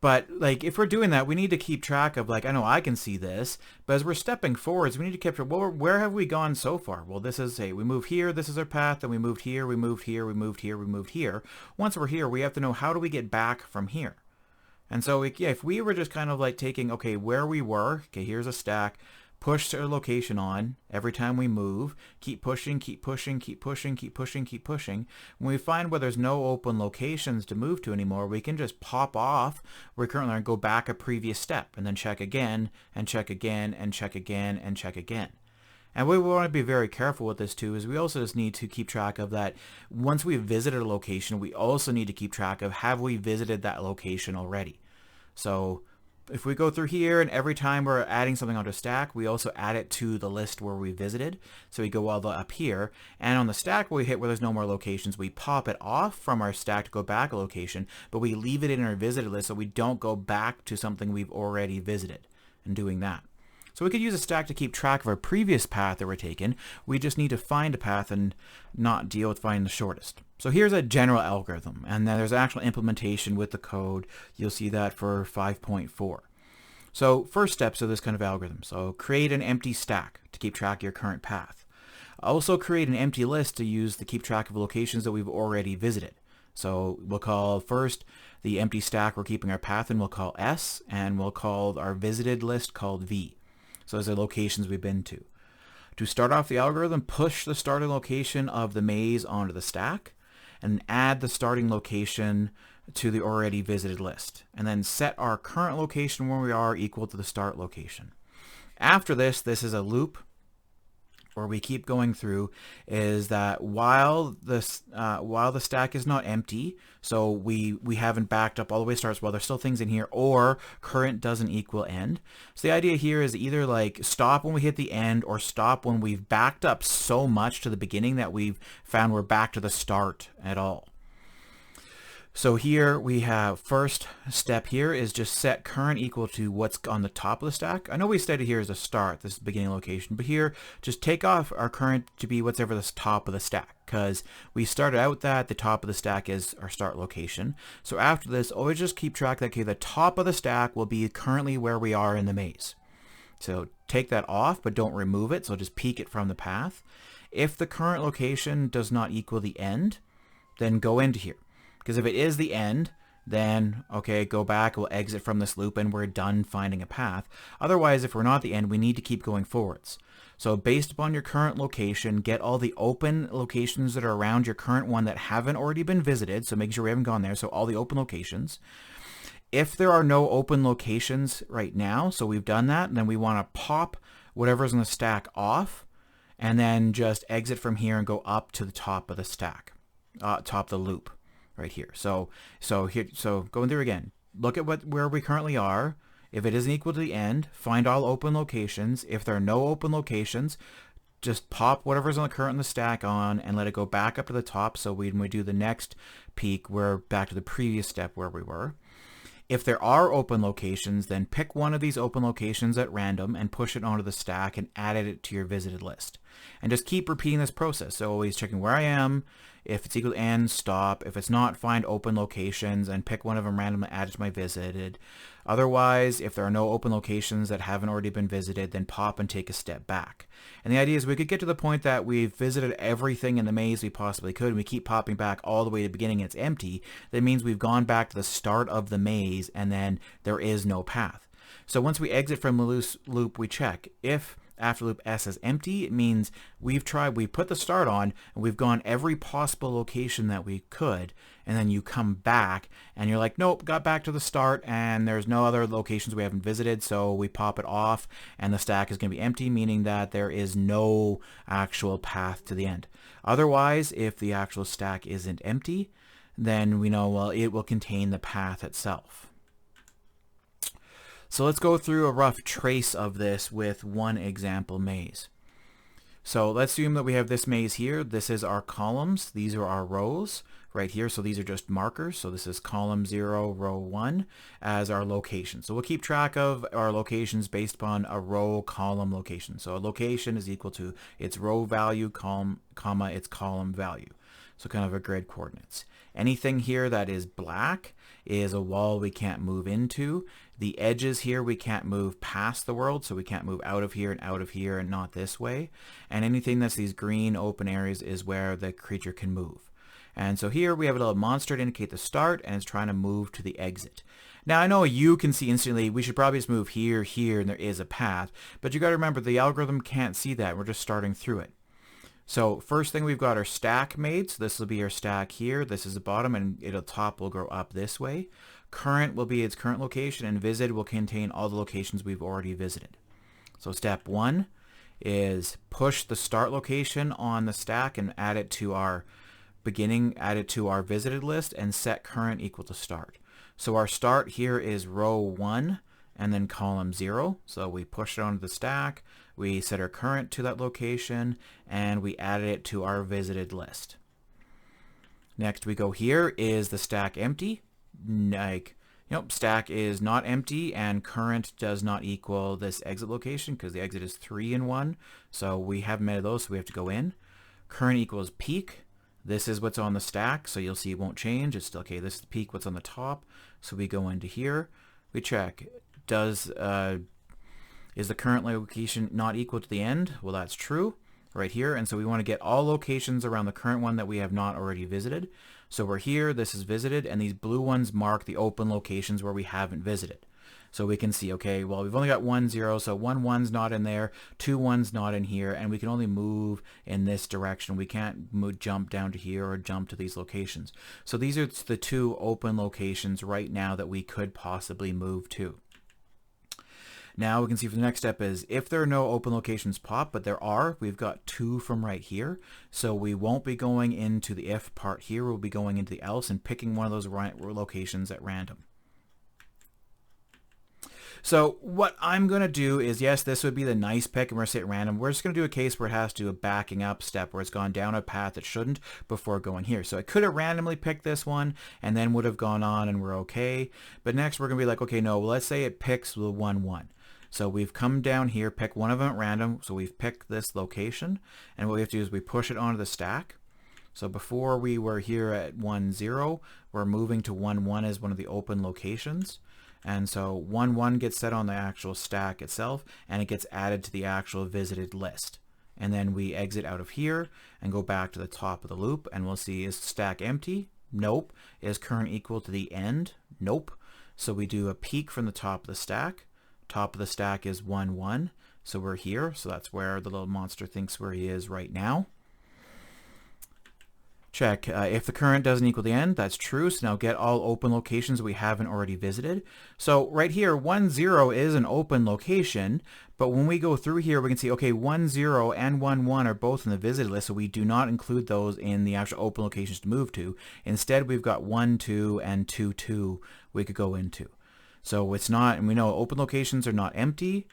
But like if we're doing that, we need to keep track of like, I know I can see this, but as we're stepping forwards, we need to keep track, well, where have we gone so far? Well, this is, hey, we moved here, this is our path, then we moved here, we moved here, we moved here, we moved here. Once we're here, we have to know how do we get back from here? And so if we were just kind of like taking, okay, where we were, okay, here's a stack, push our location on every time we move, keep pushing, keep pushing, keep pushing, keep pushing, keep pushing. When we find where there's no open locations to move to anymore, we can just pop off where we currently are and go back a previous step and then check again and check again and check again and check again. And we want to be very careful with this too, is we also just need to keep track of that. Once we've visited a location, we also need to keep track of have we visited that location already. So if we go through here and every time we're adding something onto a stack, we also add it to the list where we visited. So we go all the way up here, and on the stack where we hit where there's no more locations, we pop it off from our stack to go back a location, but we leave it in our visited list so we don't go back to something we've already visited and doing that. So we could use a stack to keep track of our previous path that we're taking. We just need to find a path and not deal with finding the shortest. So here's a general algorithm, and then there's actual implementation with the code. You'll see that for 5.4. So first steps of this kind of algorithm. So create an empty stack to keep track of your current path. Also create an empty list to use to keep track of locations that we've already visited. So we'll call first the empty stack we're keeping our path in, we'll call S, and we'll call our visited list called V. So those are locations we've been to. To start off the algorithm, push the starting location of the maze onto the stack, and add the starting location to the already visited list, and then set our current location where we are equal to the start location. After this is a loop where we keep going through, is that while the stack is not empty, so we haven't backed up all the way to start, while there's still things in here, or current doesn't equal end. So the idea here is either like stop when we hit the end, or stop when we've backed up so much to the beginning that we've found we're back to the start at all. So here we have first step here is just set current equal to what's on the top of the stack. I know we stated here is a start, this is the beginning location, but here just take off our current to be whatever the top of the stack, because we started out that the top of the stack is our start location. So after this, always just keep track that, okay, the top of the stack will be currently where we are in the maze. So take that off, but don't remove it, so just peek it from the path. If the current location does not equal the end, then go into here. Because if it is the end, then, okay, go back, we'll exit from this loop and we're done finding a path. Otherwise, if we're not the end, we need to keep going forwards. So based upon your current location, get all the open locations that are around your current one that haven't already been visited, so make sure we haven't gone there, so all the open locations. If there are no open locations right now, so we've done that, then we want to pop whatever's in the stack off, and then just exit from here and go up to the top of the stack, top of the loop. Right here. So going through again, look at where we currently are. If it isn't equal to the end, find all open locations. If there are no open locations, just pop whatever's on the current in the stack on and let it go back up to the top. So when we do the next peak, we're back to the previous step where we were. If there are open locations, then pick one of these open locations at random and push it onto the stack and add it to your visited list. And just keep repeating this process. So always checking where I am. If it's equal to end, stop. If it's not, find open locations and pick one of them randomly, add it to my visited. Otherwise, if there are no open locations that haven't already been visited, then pop and take a step back. And the idea is we could get to the point that we've visited everything in the maze we possibly could, and we keep popping back all the way to the beginning and it's empty. That means we've gone back to the start of the maze and then there is no path. So once we exit from the loop, we check. If after loop S is empty, it means we put the start on and we've gone every possible location that we could, and then you come back and you're like, nope, got back to the start and there's no other locations we haven't visited, so we pop it off and the stack is going to be empty, meaning that there is no actual path to the end. Otherwise, if the actual stack isn't empty, then we know, well, it will contain the path itself. So let's go through a rough trace of this with one example maze. So let's assume that we have this maze here. This is our columns. These are our rows right here. So these are just markers. So this is column 0, row 1 as our location. So we'll keep track of our locations based upon a row column location. So a location is equal to its row value, comma, its column value. So kind of a grid coordinates. Anything here that is black is a wall we can't move into. The edges here we can't move past the world, so we can't move out of here and not this way. And anything that's these green open areas is where the creature can move. And so here we have a little monster to indicate the start, and it's trying to move to the exit. Now I know you can see instantly we should probably just move here, and there is a path, but you got to remember the algorithm can't see that. We're just starting through it. So first thing, we've got our stack made. So this will be our stack here. This is the bottom, and top will go up this way. Current will be its current location, and visit will contain all the locations we've already visited. So step 1 is push the start location on the stack and add it to our visited list, and set current equal to start. So our start here is row 1 and then column 0. So we push it onto the stack, we set our current to that location, and we added it to our visited list. Next we go here is the stack empty. Stack is not empty and current does not equal this exit location because the exit is 3 and 1. So we haven't met those, so we have to go in. Current equals peak. This is what's on the stack, so you'll see it won't change. It's still, okay, this is the peak, what's on the top. So we go into here. We check, is the current location not equal to the end? Well, that's true right here. And so we want to get all locations around the current one that we have not already visited. So we're here, this is visited, and these blue ones mark the open locations where we haven't visited. So we can see, okay, well, we've only got 1, 0, so 1, 1's not in there, 2, 1's not in here, and we can only move in this direction. We can't jump down to here or jump to these locations. So these are the 2 open locations right now that we could possibly move to. Now we can see for the next step is if there are no open locations pop, but there are, we've got 2 from right here. So we won't be going into the if part here. We'll be going into the else and picking one of those locations at random. So what I'm going to do is, yes, this would be the nice pick, and we're going to say at random. We're just going to do a case where it has to do a backing up step where it's gone down a path it shouldn't before going here. So I could have randomly picked this one and then would have gone on and we're okay. But next we're going to be like, okay, no, well, let's say it picks the 1, 1. So we've come down here, pick one of them at random. So we've picked this location, and what we have to do is we push it onto the stack. So before we were here at 1, 0, we're moving to 1, 1 as one of the open locations. And so 1, 1 gets set on the actual stack itself, and it gets added to the actual visited list. And then we exit out of here and go back to the top of the loop, and we'll see, is stack empty? Nope. Is current equal to the end? Nope. So we do a peek from the top of the stack. Top of the stack is 1, 1. So we're here. So that's where the little monster thinks where he is right now. Check if the current doesn't equal the end, that's true. So now get all open locations we haven't already visited. So right here, 1, 0 is an open location, but when we go through here, we can see, okay, 1, 0 and 1, 1 are both in the visited list, so we do not include those in the actual open locations to move to. Instead, we've got 1, 2 and 2, 2 we could go into. So it's not, and we know open locations are not empty.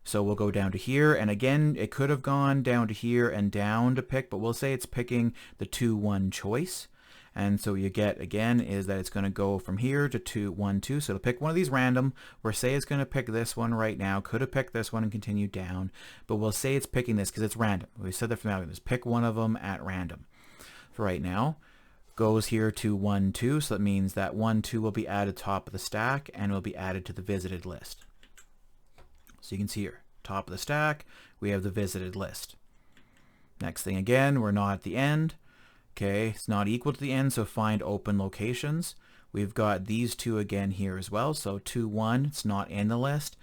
So we'll go down to here, and again, it could have gone down to here and down to pick, but we'll say it's picking the 2, 1 choice. And so you get, again, is that it's going to go from here to 2, 1, 2. So it'll pick one of these random. We'll say it's going to pick this one right now. Could have picked this one and continue down, but we'll say it's picking this because it's random. We said that from now on. Just pick one of them at random. For right now, goes here to 1, 2. So that means that 1, 2 will be added top of the stack and will be added to the visited list. So you can see here, top of the stack, we have the visited list. Next thing again, we're not at the end. Okay, it's not equal to the end, so find open locations. We've got these 2 again here as well. So 2, 1, it's not in the list.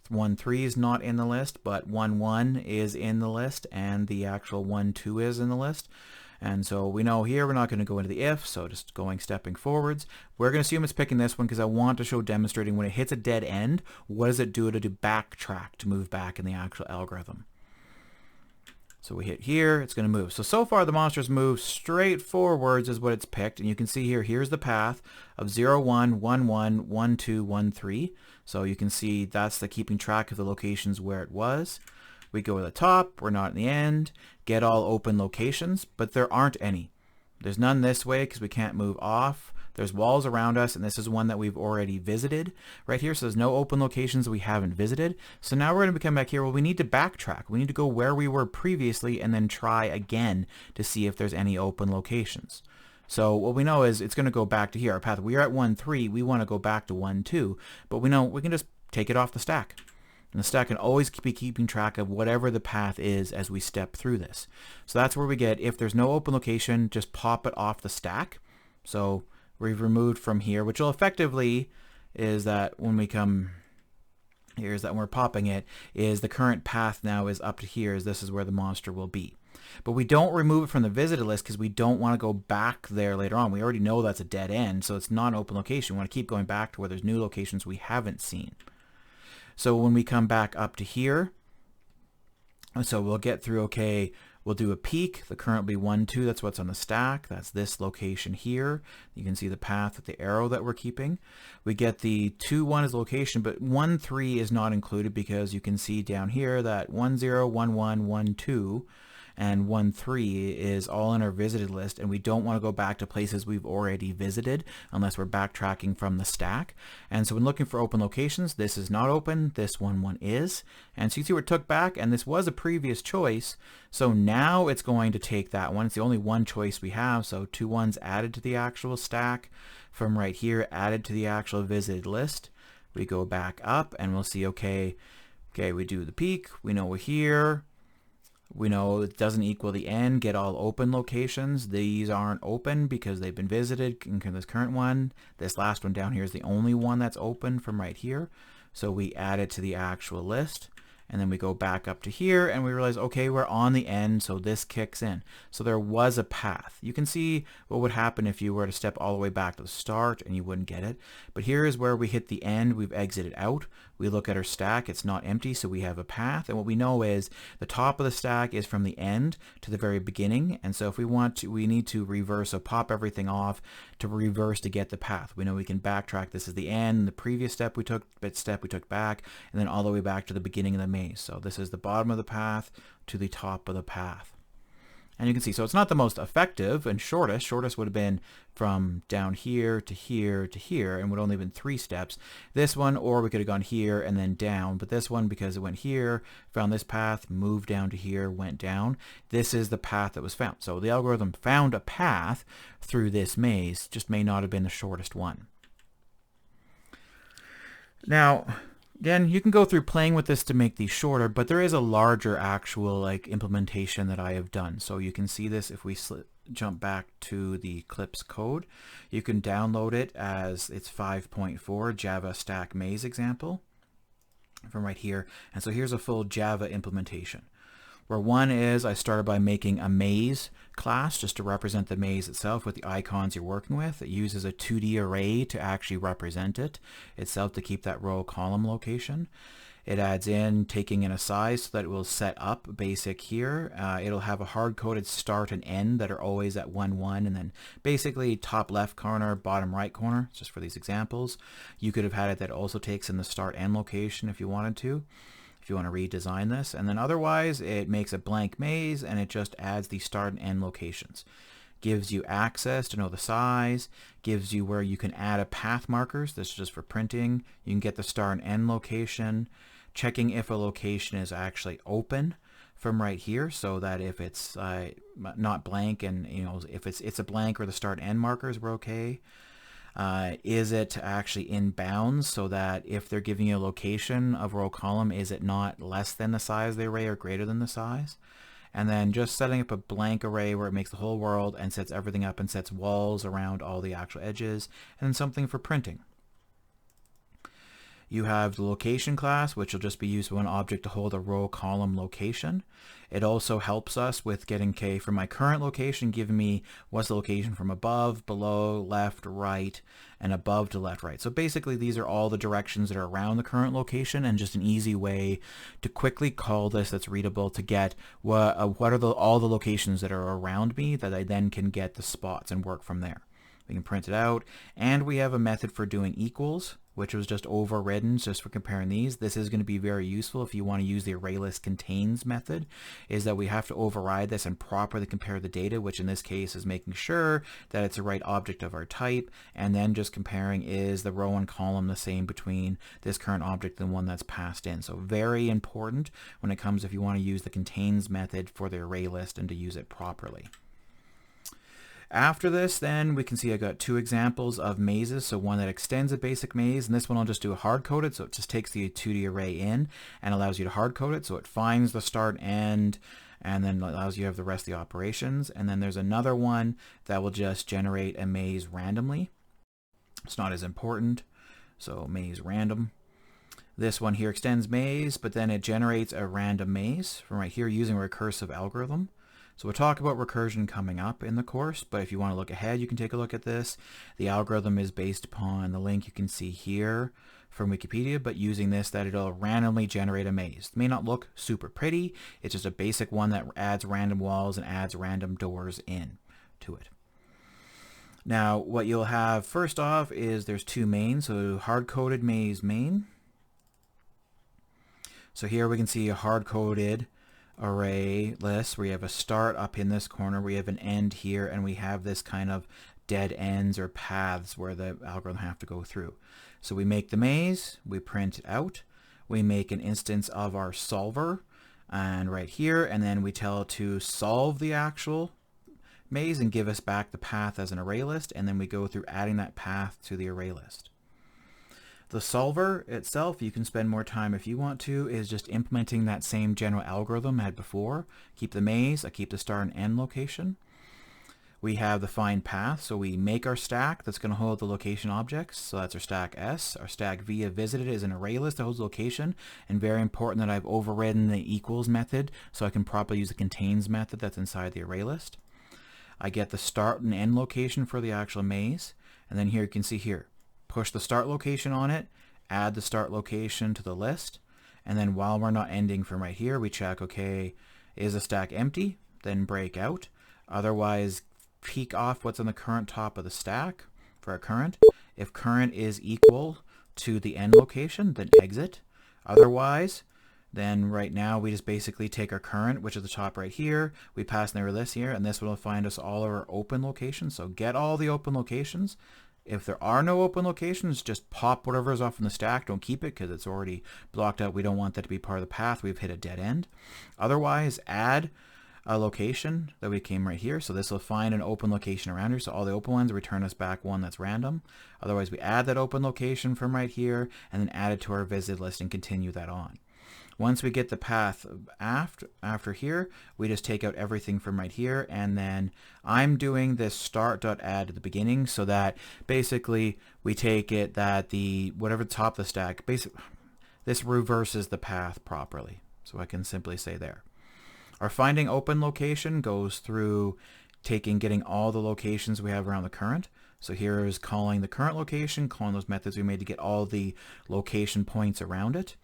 1, 3 is not in the list, but 1, 1 is in the list, and the actual 1, 2 is in the list. And so we know here we're not going to go into the if, so just stepping forwards. We're going to assume it's picking this one because I want to show demonstrating when it hits a dead end, what does it do to backtrack to move back in the actual algorithm. So we hit here, it's going to move. So far the monster's moved straight forwards is what it's picked, and you can see here, here's the path of 0, 1, 1, 1, 1, 2, 1, 3. So you can see that's the keeping track of the locations where it was. We go to the top, we're not in the end, get all open locations, but there aren't any. There's none this way because we can't move off. There's walls around us, and this is one that we've already visited right here. So there's no open locations we haven't visited. So now we're going to come back here. Well, we need to backtrack. We need to go where we were previously and then try again to see if there's any open locations. So what we know is it's going to go back to here. Our path, we are at 1, 3. We want to go back to 1, 2, but we know we can just take it off the stack. And the stack can always be keeping track of whatever the path is as we step through this. So that's where we get, if there's no open location, just pop it off the stack. So we've removed from here, which will effectively is that when we come here, is that when we're popping it, is the current path now is up to here, as this is where the monster will be. But we don't remove it from the visited list because we don't want to go back there later on. We already know that's a dead end, so it's not an open location. We want to keep going back to where there's new locations we haven't seen. So when we come back up to here, so we'll get through, okay, we'll do a peek. The current will be 1, 2, that's what's on the stack. That's this location here. You can see the path with the arrow that we're keeping. We get the 2, 1 is location, but 1, 3 is not included because you can see down here that 1, 0, 1, 1, 1, 2, and 1, 3 is all in our visited list, and we don't want to go back to places we've already visited unless we're backtracking from the stack. And so when looking for open locations, this is not open, this 1, 1 is. And so you can see we're took back, and this was a previous choice, so now it's going to take that one. It's the only one choice we have, so 2, 1's added to the actual stack. From right here, added to the actual visited list. We go back up, and we'll see, okay, we do the peek, we know we're here. We know it doesn't equal the end, get all open locations. These aren't open because they've been visited in this current one. This last one down here is the only one that's open from right here. So we add it to the actual list. And then we go back up to here and we realize, okay, we're on the end, so this kicks in. So there was a path. You can see what would happen if you were to step all the way back to the start and you wouldn't get it. But here is where we hit the end. We've exited out. We look at our stack. It's not empty, so we have a path. And what we know is the top of the stack is from the end to the very beginning. And so if we want to, we need to reverse, so pop everything off to reverse to get the path. We know we can backtrack. This is the end, the previous step we took back, and then all the way back to the beginning of the maze. So this is the bottom of the path to the top of the path. And you can see, so it's not the most effective and shortest. Shortest would have been from down here to here to here and would only have been 3 steps. This one, or we could have gone here and then down. But this one, because it went here, found this path, moved down to here, went down. This is the path that was found. So the algorithm found a path through this maze, just may not have been the shortest one. Now, again, you can go through playing with this to make these shorter, but there is a larger actual implementation that I have done. So you can see this if we jump back to the Eclipse code. You can download it as it's 5.4 Java Stack Maze example from right here. And so here's a full Java implementation. Where one is I started by making a maze class just to represent the maze itself with the icons you're working with. It uses a 2D array to actually represent it itself to keep that row column location. It adds in taking in a size so that it will set up basic here. It'll have a hard-coded start and end that are always at 1, 1, and then basically top left corner, bottom right corner, just for these examples. You could have had it that also takes in the start end location if you wanted to, if you want to redesign this. And then otherwise it makes a blank maze and it just adds the start and end locations. Gives you access to know the size, gives you where you can add a path markers. This is just for printing. You can get the start and end location, checking if a location is actually open from right here, so that if it's not blank and if it's a blank or the start and end markers, we're okay. Is it actually in bounds, so that if they're giving you a location of row column, is it not less than the size of the array or greater than the size? And then just setting up a blank array where it makes the whole world and sets everything up and sets walls around all the actual edges, and then something for printing. You have the location class, which will just be used with one object to hold a row column location. It also helps us with getting, okay, from my current location, giving me what's the location from above, below, left, right, and above to left, right. So basically these are all the directions that are around the current location, and just an easy way to quickly call this that's readable to get what are all the locations that are around me that I then can get the spots and work from there. We can print it out, and we have a method for doing equals, which was just overridden just for comparing these. This is going to be very useful if you want to use the ArrayListContains method, is that we have to override this and properly compare the data, which in this case is making sure that it's the right object of our type, and then just comparing is the row and column the same between this current object and the one that's passed in. So very important when it comes if you want to use the contains method for the array list and to use it properly. After this, then we can see I got 2 examples of mazes. So one that extends a basic maze, and this one I'll just do a hard-coded, so it just takes the 2D array in and allows you to hard-code it. So it finds the start, end, and then allows you to have the rest of the operations. And then there's another one that will just generate a maze randomly. It's not as important, so maze random. This one here extends maze, but then it generates a random maze from right here using a recursive algorithm. So we'll talk about recursion coming up in the course, but if you want to look ahead, you can take a look at this. The algorithm is based upon the link you can see here from Wikipedia, but using this, that it'll randomly generate a maze. It may not look super pretty. It's just a basic one that adds random walls and adds random doors in to it. Now, what you'll have first off is there's 2 mains, so hard-coded maze main. So here we can see a hard-coded array list where you have a start up in this corner, we have an end here, and we have this kind of dead ends or paths where the algorithm have to go through. So we make the maze, we print it out, we make an instance of our solver and right here, and then we tell it to solve the actual maze and give us back the path as an array list, and then we go through adding that path to the array list. The solver itself, you can spend more time if you want to, is just implementing that same general algorithm I had before. Keep the maze, I keep the start and end location. We have the find path, so we make our stack that's going to hold the location objects. So that's our stack S. Our stack via visited is an array list that holds location, and very important that I've overridden the equals method so I can properly use the contains method that's inside the array list. I get the start and end location for the actual maze, and then here you can see here, push the start location on it, add the start location to the list, and then while we're not ending from right here, we check, okay, is the stack empty? Then break out. Otherwise, peek off what's on the current top of the stack for our current. If current is equal to the end location, then exit. Otherwise, then right now we just basically take our current, which is the top right here, we pass in the list here, and this will find us all our open locations. So get all the open locations. If there are no open locations, just pop whatever is off in the stack. Don't keep it because it's already blocked out. We don't want that to be part of the path. We've hit a dead end. Otherwise, add a location that we came right here. So this will find an open location around here. So all the open ones return us back one that's random. Otherwise, we add that open location from right here and then add it to our visit list and continue that on. Once we get the path after here, we just take out everything from right here, and then I'm doing this start.add at the beginning so that basically we take it that the whatever the top of the stack, this reverses the path properly. So I can simply say there. Our finding open location goes through getting all the locations we have around the current. So here is calling the current location, calling those methods we made to get all the location points around it.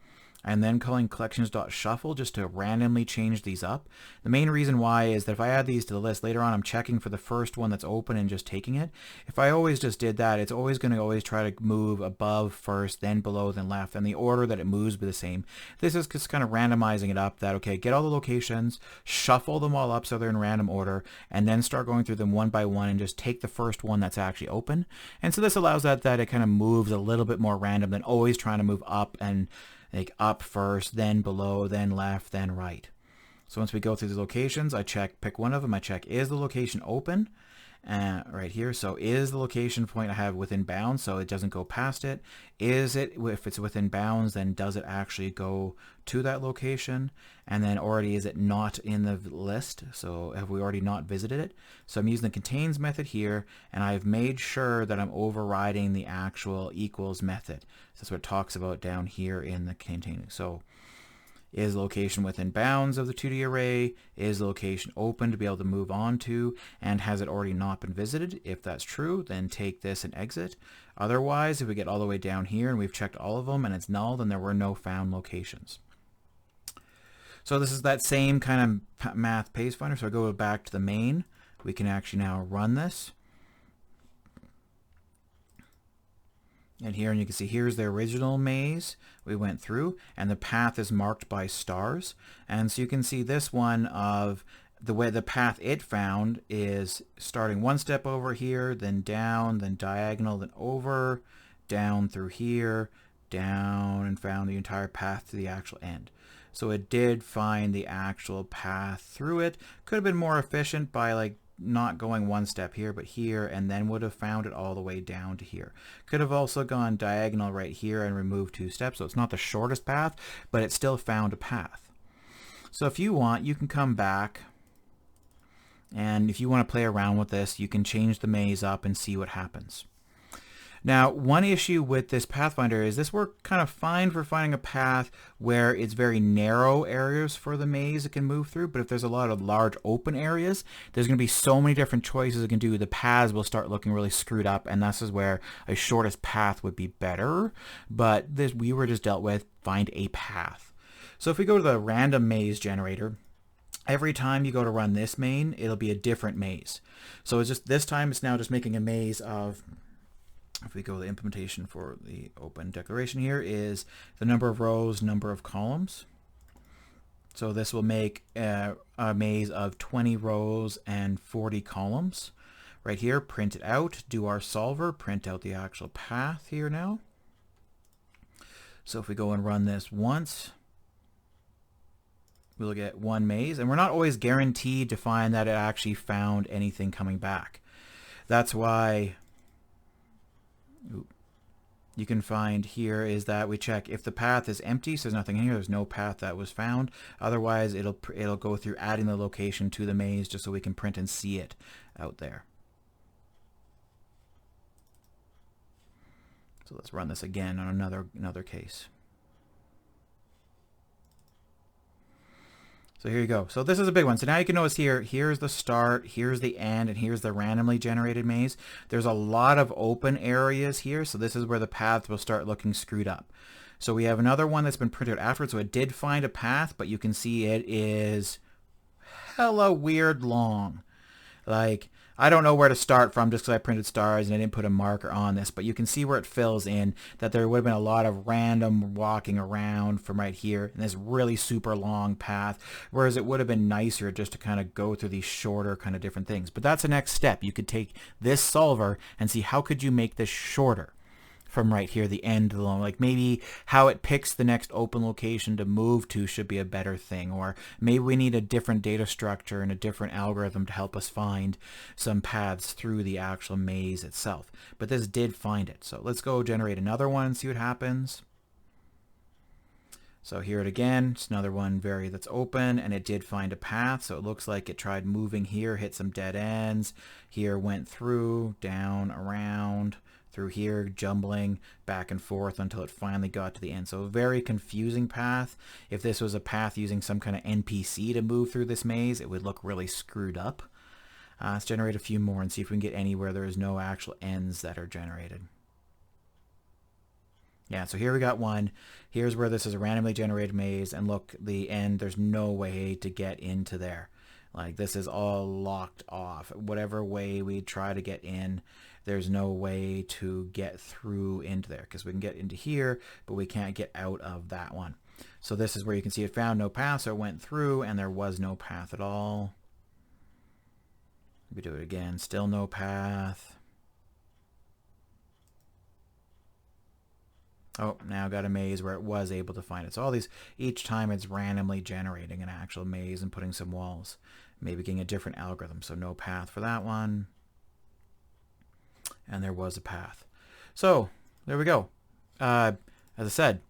And then calling collections.shuffle just to randomly change these up. The main reason why is that if I add these to the list later on, I'm checking for the first one that's open and just taking it. If I always just did that, it's always going to try to move above first, then below, then left, and the order that it moves will be the same. This is just kind of randomizing it up that, okay, get all the locations, shuffle them all up so they're in random order, and then start going through them one by one and just take the first one that's actually open. And so this allows that it kind of moves a little bit more random than always trying to move up and like up first, then below, then left, then right. So once we go through the locations, I pick one of them. I check, is the location open? Right here. So is the location point I have within bounds so it doesn't go past it? Is it, if it's within bounds, then does it actually go to that location? And then already is it not in the list? So have we already not visited it? So I'm using the contains method here, and I've made sure that I'm overriding the actual equals method. So that's what it talks about down here in the containing. So is location within bounds of the 2D array? Is location open to be able to move on to? And has it already not been visited? If that's true, then take this and exit. Otherwise, if we get all the way down here and we've checked all of them and it's null, then there were no found locations. So this is that same kind of math pace finder. So I go back to the main. We can actually now run this. And here, and you can see here's the original maze we went through, and the path is marked by stars. And so you can see this one of the way the path it found is starting one step over here, then down, then diagonal, then over, down through here, down, and found the entire path to the actual end. So it did find the actual path through it. Could have been more efficient by like not going one step here but here, and then would have found it all the way down to here. Could have also gone diagonal right here and removed 2 steps, so it's not the shortest path, but it still found a path. So if you want, you can come back, and if you want to play around with this, you can change the maze up and see what happens. Now, one issue with this Pathfinder is this works kind of fine for finding a path where it's very narrow areas for the maze it can move through, but if there's a lot of large open areas, there's going to be so many different choices it can do. The paths will start looking really screwed up, and this is where a shortest path would be better, but we were just dealt with find a path. So if we go to the random maze generator, every time you go to run this main, it'll be a different maze. So it's just this time it's now just making a maze of, if we go to the implementation for the open declaration here, is the number of rows, number of columns. So this will make a maze of 20 rows and 40 columns. Right here, print it out, do our solver, print out the actual path here now. So if we go and run this once, we'll get one maze, and we're not always guaranteed to find that it actually found anything coming back. That's why you can find here is that we check if the path is empty, so there's nothing in here, there's no path that was found. Otherwise, it'll go through adding the location to the maze just so we can print and see it out there. So let's run this again on another case. So here you go. So this is a big one. So now you can notice here's the start, here's the end, and here's the randomly generated maze. There's a lot of open areas here, so this is where the paths will start looking screwed up. So we have another one that's been printed afterwards. So it did find a path, but you can see it is hella weird long. Like, I don't know where to start from just because I printed stars and I didn't put a marker on this, but you can see where it fills in that there would have been a lot of random walking around from right here in this really super long path, whereas it would have been nicer just to kind of go through these shorter kind of different things. But that's the next step. You could take this solver and see how could you make this shorter from right here, the end of the long, like maybe how it picks the next open location to move to should be a better thing, or maybe we need a different data structure and a different algorithm to help us find some paths through the actual maze itself. But this did find it. So let's go generate another one and see what happens. So here it again, it's another one that's open, and it did find a path. So it looks like it tried moving here, hit some dead ends, here went through, down, around, through here, jumbling back and forth until it finally got to the end. So a very confusing path. If this was a path using some kind of NPC to move through this maze, it would look really screwed up. Let's generate a few more and see if we can get anywhere there is no actual ends that are generated. Yeah, so here we got one. Here's where this is a randomly generated maze, and look, the end, there's no way to get into there. Like, this is all locked off. Whatever way we try to get in, there's no way to get through into there, because we can get into here, but we can't get out of that one. So this is where you can see it found no path, so it went through, and there was no path at all. We do it again, still no path. Oh, now got a maze where it was able to find it. So all these, each time it's randomly generating an actual maze and putting some walls. Maybe getting a different algorithm. So no path for that one. And there was a path. So there we go. As I said,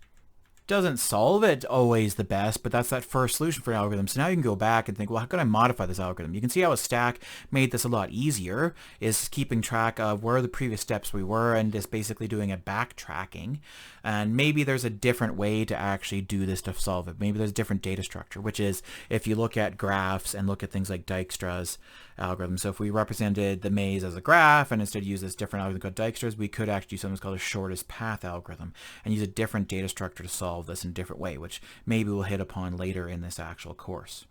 doesn't solve it always the best, but that's that first solution for an algorithm. So now you can go back and think, well, how can I modify this algorithm? You can see how a stack made this a lot easier, is keeping track of where the previous steps we were and just basically doing a backtracking. And maybe there's a different way to actually do this to solve it. Maybe there's a different data structure, which is if you look at graphs and look at things like Dijkstra's algorithm. So if we represented the maze as a graph and instead use this different algorithm called Dijkstra's, we could actually do something called a shortest path algorithm and use a different data structure to solve this in a different way, which maybe we'll hit upon later in this actual course.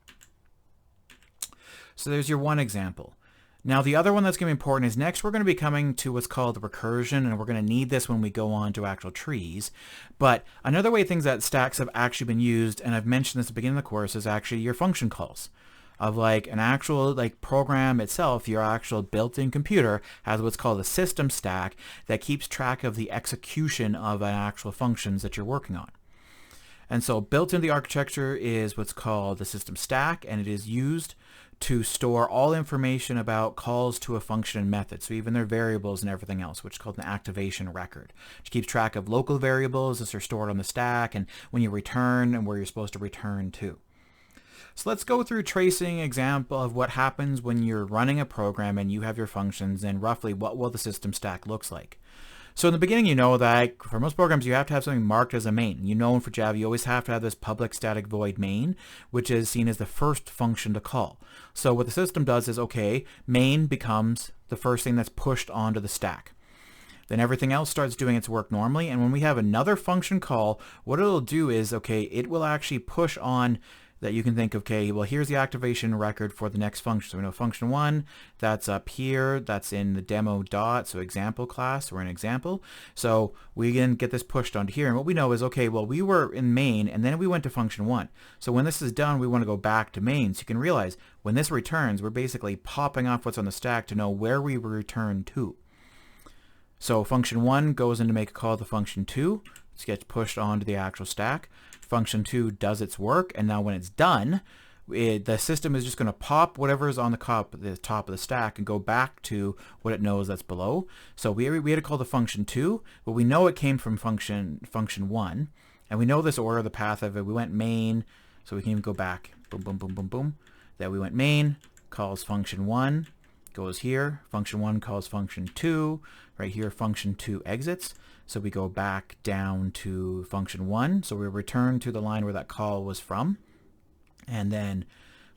So there's your one example. Now the other one that's going to be important is next we're going to be coming to what's called recursion, and we're going to need this when we go on to actual trees. But another way things that stacks have actually been used, and I've mentioned this at the beginning of the course, is actually your function calls. Of like an actual like program itself, your actual built-in computer has what's called a system stack that keeps track of the execution of an actual functions that you're working on. And so built into the architecture is what's called the system stack, and it is used to store all information about calls to a function and method. So even their variables and everything else, which is called an activation record, which keeps track of local variables as they're stored on the stack and when you return and where you're supposed to return to. So let's go through tracing example of what happens when you're running a program and you have your functions and roughly what will the system stack looks like. So in the beginning, you know that for most programs, you have to have something marked as a main. You know, for Java, you always have to have this public static void main, which is seen as the first function to call. So what the system does is, okay, main becomes the first thing that's pushed onto the stack. Then everything else starts doing its work normally. And when we have another function call, what it'll do is, okay, it will actually push on that you can think, okay, well, here's the activation record for the next function. So we know function 1, that's up here, that's in the demo dot, so example class, or an example. So we can get this pushed onto here. And what we know is, okay, well, we were in main, and then we went to function 1. So when this is done, we want to go back to main. So you can realize when this returns, we're basically popping off what's on the stack to know where we were returned to. So function 1 goes in to make a call to function 2. It gets pushed onto the actual stack. Function 2 does its work, and now when it's done, the system is just going to pop whatever is on the top of the stack and go back to what it knows that's below. So we had to call the function 2, but we know it came from function 1, and we know this order, the path of it. We went main, so we can even go back, boom, boom, boom, boom, boom. Then we went main, calls function 1, goes here, function 1 calls function 2, right here function 2 exits. So we go back down to function 1, so we return to the line where that call was from. And then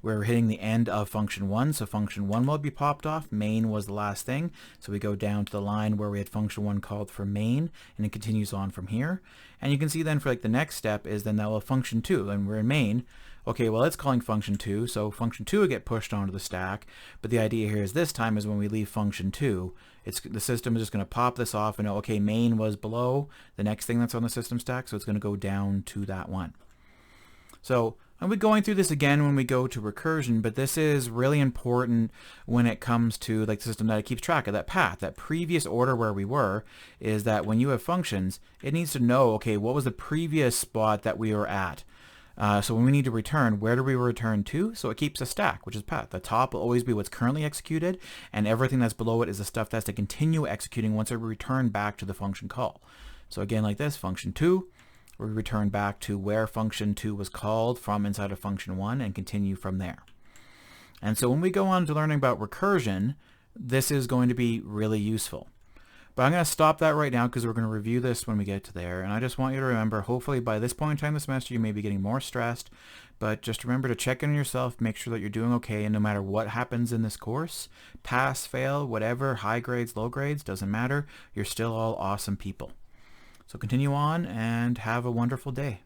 we're hitting the end of function 1, so function 1 will be popped off. Main was the last thing, so we go down to the line where we had function 1 called for main, and it continues on from here. And you can see then for like the next step is then that will function 2, and we're in main. Okay, well it's calling function 2, so function 2 will get pushed onto the stack, but the idea here is this time is when we leave function 2, the system is just going to pop this off and know, okay, main was below the next thing that's on the system stack, so it's going to go down to that one. So I'll be going through this again when we go to recursion, but this is really important when it comes to like the system that it keeps track of that path. That previous order where we were is that when you have functions, it needs to know, okay, what was the previous spot that we were at? So when we need to return, where do we return to? So it keeps a stack, which is path. The top will always be what's currently executed, and everything that's below it is the stuff that's to continue executing once it returns back to the function call. So again, like this, function 2, we return back to where function 2 was called from inside of function 1 and continue from there. And so when we go on to learning about recursion, this is going to be really useful. But I'm going to stop that right now because we're going to review this when we get to there. And I just want you to remember, hopefully by this point in time this semester you may be getting more stressed, but just remember to check in on yourself, make sure that you're doing okay, and no matter what happens in this course, pass, fail, whatever, high grades, low grades, doesn't matter, you're still all awesome people. So continue on and have a wonderful day.